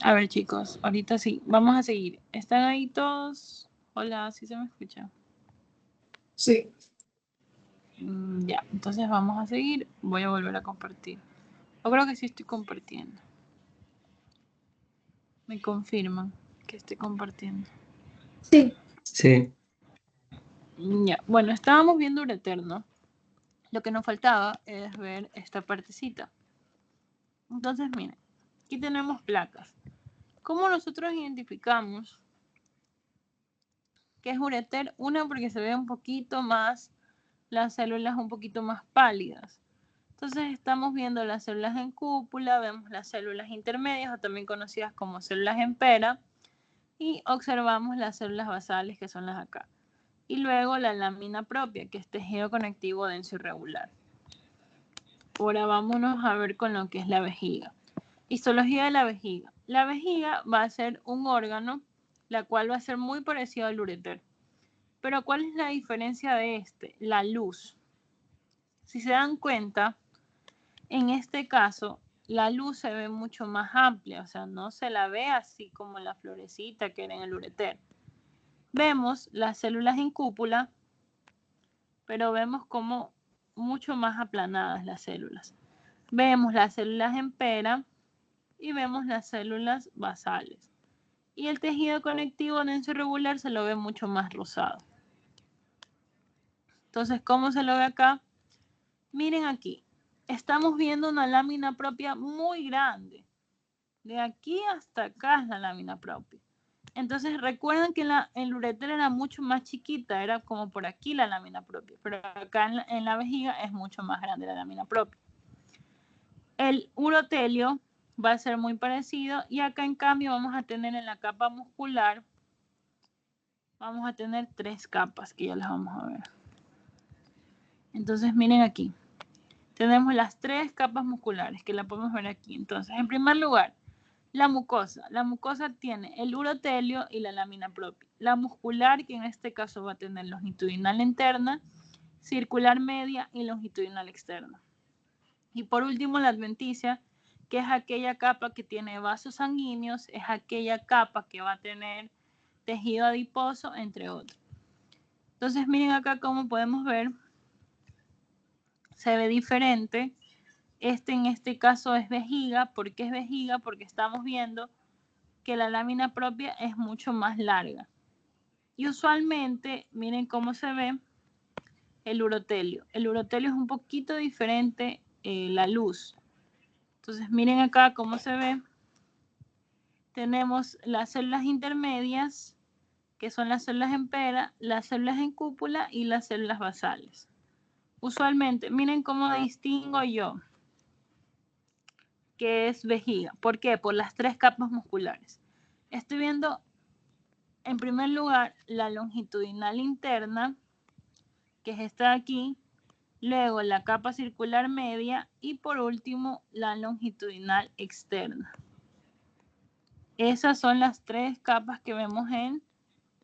A ver, chicos, ahorita sí, vamos a seguir. ¿Están ahí todos? Hola, ¿sí se me escucha? Sí. Ya, entonces vamos a seguir. Voy a volver a compartir. Yo creo que sí estoy compartiendo. Me confirman que estoy compartiendo. Sí. Sí. Ya, bueno, estábamos viendo ureter, ¿no? Lo que nos faltaba es ver esta partecita. Entonces, miren, aquí tenemos placas. ¿Cómo nosotros identificamos que es ureter? Una, porque se ve un poquito más, las células un poquito más pálidas. Entonces estamos viendo las células en cúpula, vemos las células intermedias o también conocidas como células en pera y observamos las células basales que son las acá. Y luego la lámina propia, que es tejido conectivo denso irregular. Ahora vámonos a ver con lo que es la vejiga. Histología de la vejiga. La vejiga va a ser un órgano, la cual va a ser muy parecido al ureter. Pero ¿cuál es la diferencia de este? La luz. Si se dan cuenta, en este caso, la luz se ve mucho más amplia, o sea, no se la ve así como la florecita que era en el ureter. Vemos las células en cúpula, pero vemos como mucho más aplanadas las células. Vemos las células en pera y vemos las células basales. Y el tejido conectivo denso irregular se lo ve mucho más rosado. Entonces, ¿cómo se lo ve acá? Miren aquí, estamos viendo una lámina propia muy grande. De aquí hasta acá es la lámina propia. Entonces recuerden que el ureter era mucho más chiquita, era como por aquí la lámina propia, pero acá en la vejiga es mucho más grande la lámina propia. El urotelio va a ser muy parecido y acá en cambio vamos a tener en la capa muscular, vamos a tener 3 capas que ya las vamos a ver. Entonces miren aquí, tenemos las 3 capas musculares que la podemos ver aquí. Entonces en primer lugar, la mucosa tiene el urotelio y la lámina propia. La muscular, que en este caso va a tener longitudinal interna, circular media y longitudinal externa. Y por último, la adventicia, que es aquella capa que tiene vasos sanguíneos, es aquella capa que va a tener tejido adiposo, entre otros. Entonces, miren acá cómo podemos ver, se ve diferente. En este caso es vejiga. ¿Por qué es vejiga? Porque estamos viendo que la lámina propia es mucho más larga. Y usualmente, miren cómo se ve el urotelio. El urotelio es un poquito diferente la luz. Entonces, miren acá cómo se ve. Tenemos las células intermedias, que son las células en pera, las células en cúpula y las células basales. Usualmente, miren cómo distingo yo que es vejiga. ¿Por qué? Por las 3 capas musculares. Estoy viendo en primer lugar la longitudinal interna, que es esta de aquí, luego la capa circular media y por último la longitudinal externa. Esas son las 3 capas que vemos en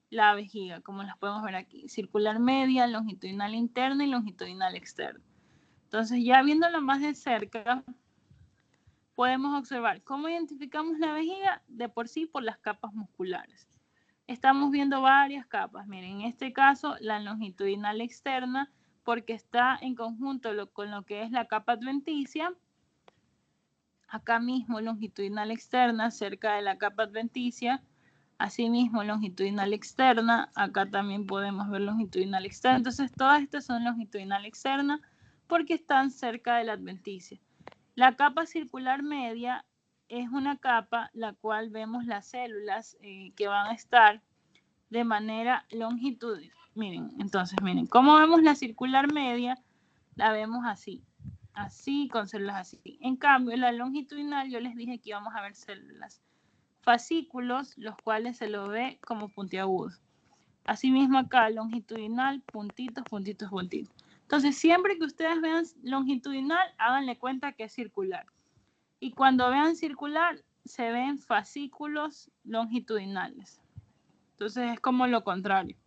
la vejiga, como las podemos ver aquí. Circular media, longitudinal interna y longitudinal externa. Entonces, ya viéndolo más de cerca, podemos observar cómo identificamos la vejiga de por sí por las capas musculares. Estamos viendo varias capas. Miren, en este caso, la longitudinal externa, porque está en conjunto con lo que es la capa adventicia. Acá mismo, longitudinal externa, cerca de la capa adventicia. Asimismo, longitudinal externa. Acá también podemos ver longitudinal externa. Entonces, todas estas son longitudinal externa porque están cerca de la adventicia. La capa circular media es una capa la cual vemos las células que van a estar de manera longitudinal. Miren, entonces, miren, ¿cómo vemos la circular media? La vemos así, con células así. En cambio, la longitudinal, yo les dije que íbamos a ver células fascículos, los cuales se lo ve como puntiagudos. Asimismo acá, longitudinal, puntitos, puntitos, puntitos. Entonces, siempre que ustedes vean longitudinal, háganle cuenta que es circular. Y cuando vean circular, se ven fascículos longitudinales. Entonces es como lo contrario.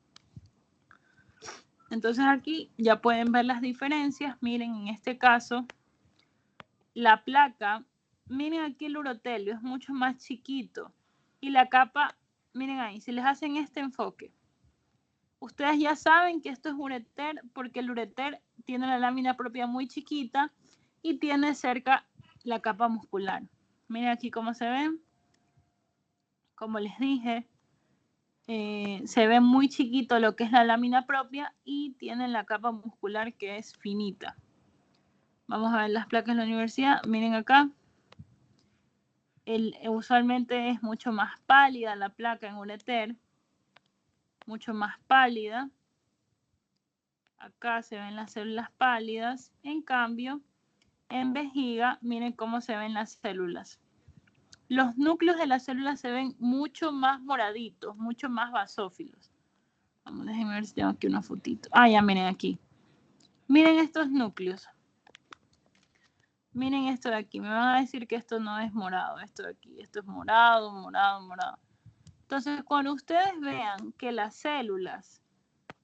Entonces aquí ya pueden ver las diferencias. Miren, en este caso, la placa miren aquí el urotelio, es mucho más chiquito. Y la capa, miren ahí, si les hacen este enfoque, ustedes ya saben que esto es ureter porque el ureter tiene la lámina propia muy chiquita y tiene cerca la capa muscular. Miren aquí cómo se ven. Como les dije, se ve muy chiquito lo que es la lámina propia y tienen la capa muscular que es finita. Vamos a ver las placas en la universidad. Miren acá. Usualmente es mucho más pálida la placa en ureter. Mucho más pálida. Acá se ven las células pálidas. En cambio, en vejiga, miren cómo se ven las células. Los núcleos de las células se ven mucho más moraditos, mucho más basófilos. Vamos, déjenme ver si tengo aquí una fotito. Ah, ya miren aquí. Miren estos núcleos. Miren esto de aquí. Me van a decir que esto no es morado. Esto de aquí. Esto es morado, morado, morado. Entonces, cuando ustedes vean que las células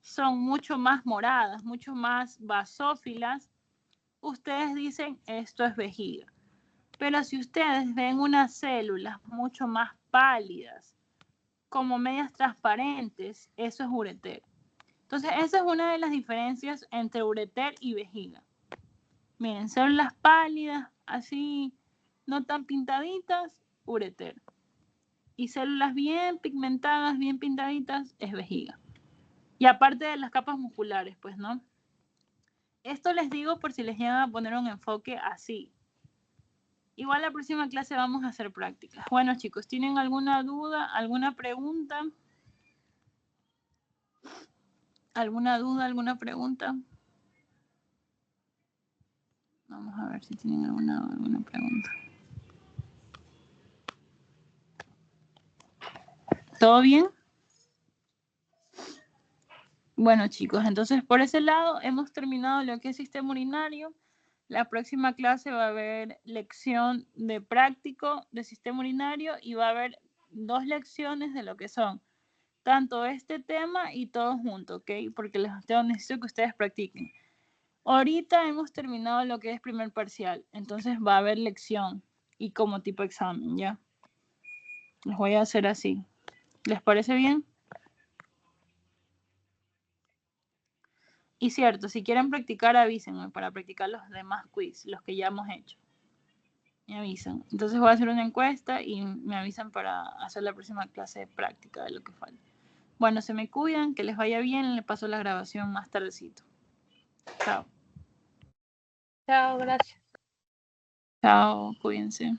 son mucho más moradas, mucho más basófilas, ustedes dicen esto es vejiga. Pero si ustedes ven unas células mucho más pálidas, como medias transparentes, eso es ureter. Entonces, esa es una de las diferencias entre ureter y vejiga. Miren, células pálidas, así, no tan pintaditas, ureter. Y células bien pigmentadas, bien pintaditas, es vejiga. Y aparte de las capas musculares, pues, ¿no? Esto les digo por si les llegan a poner un enfoque así. Igual la próxima clase vamos a hacer prácticas. Bueno, chicos, ¿tienen alguna duda, alguna pregunta? ¿Alguna duda, alguna pregunta? Vamos a ver si tienen alguna pregunta. ¿Todo bien? Bueno, chicos, entonces por ese lado hemos terminado lo que es sistema urinario. La próxima clase va a haber lección de práctico de sistema urinario y va a haber 2 lecciones de lo que son tanto este tema y todo junto, ¿ok? Porque necesito que ustedes practiquen. Ahorita hemos terminado lo que es primer parcial, entonces va a haber lección y como tipo examen, ¿ya? Les voy a hacer así. ¿Les parece bien? Y cierto, si quieren practicar, avísenme para practicar los demás quiz, los que ya hemos hecho. Me avisan. Entonces voy a hacer una encuesta y me avisan para hacer la próxima clase de práctica de lo que falta. Bueno, se me cuidan, que les vaya bien, les paso la grabación más tardecito. Chao. Chao, gracias. Chao, cuídense.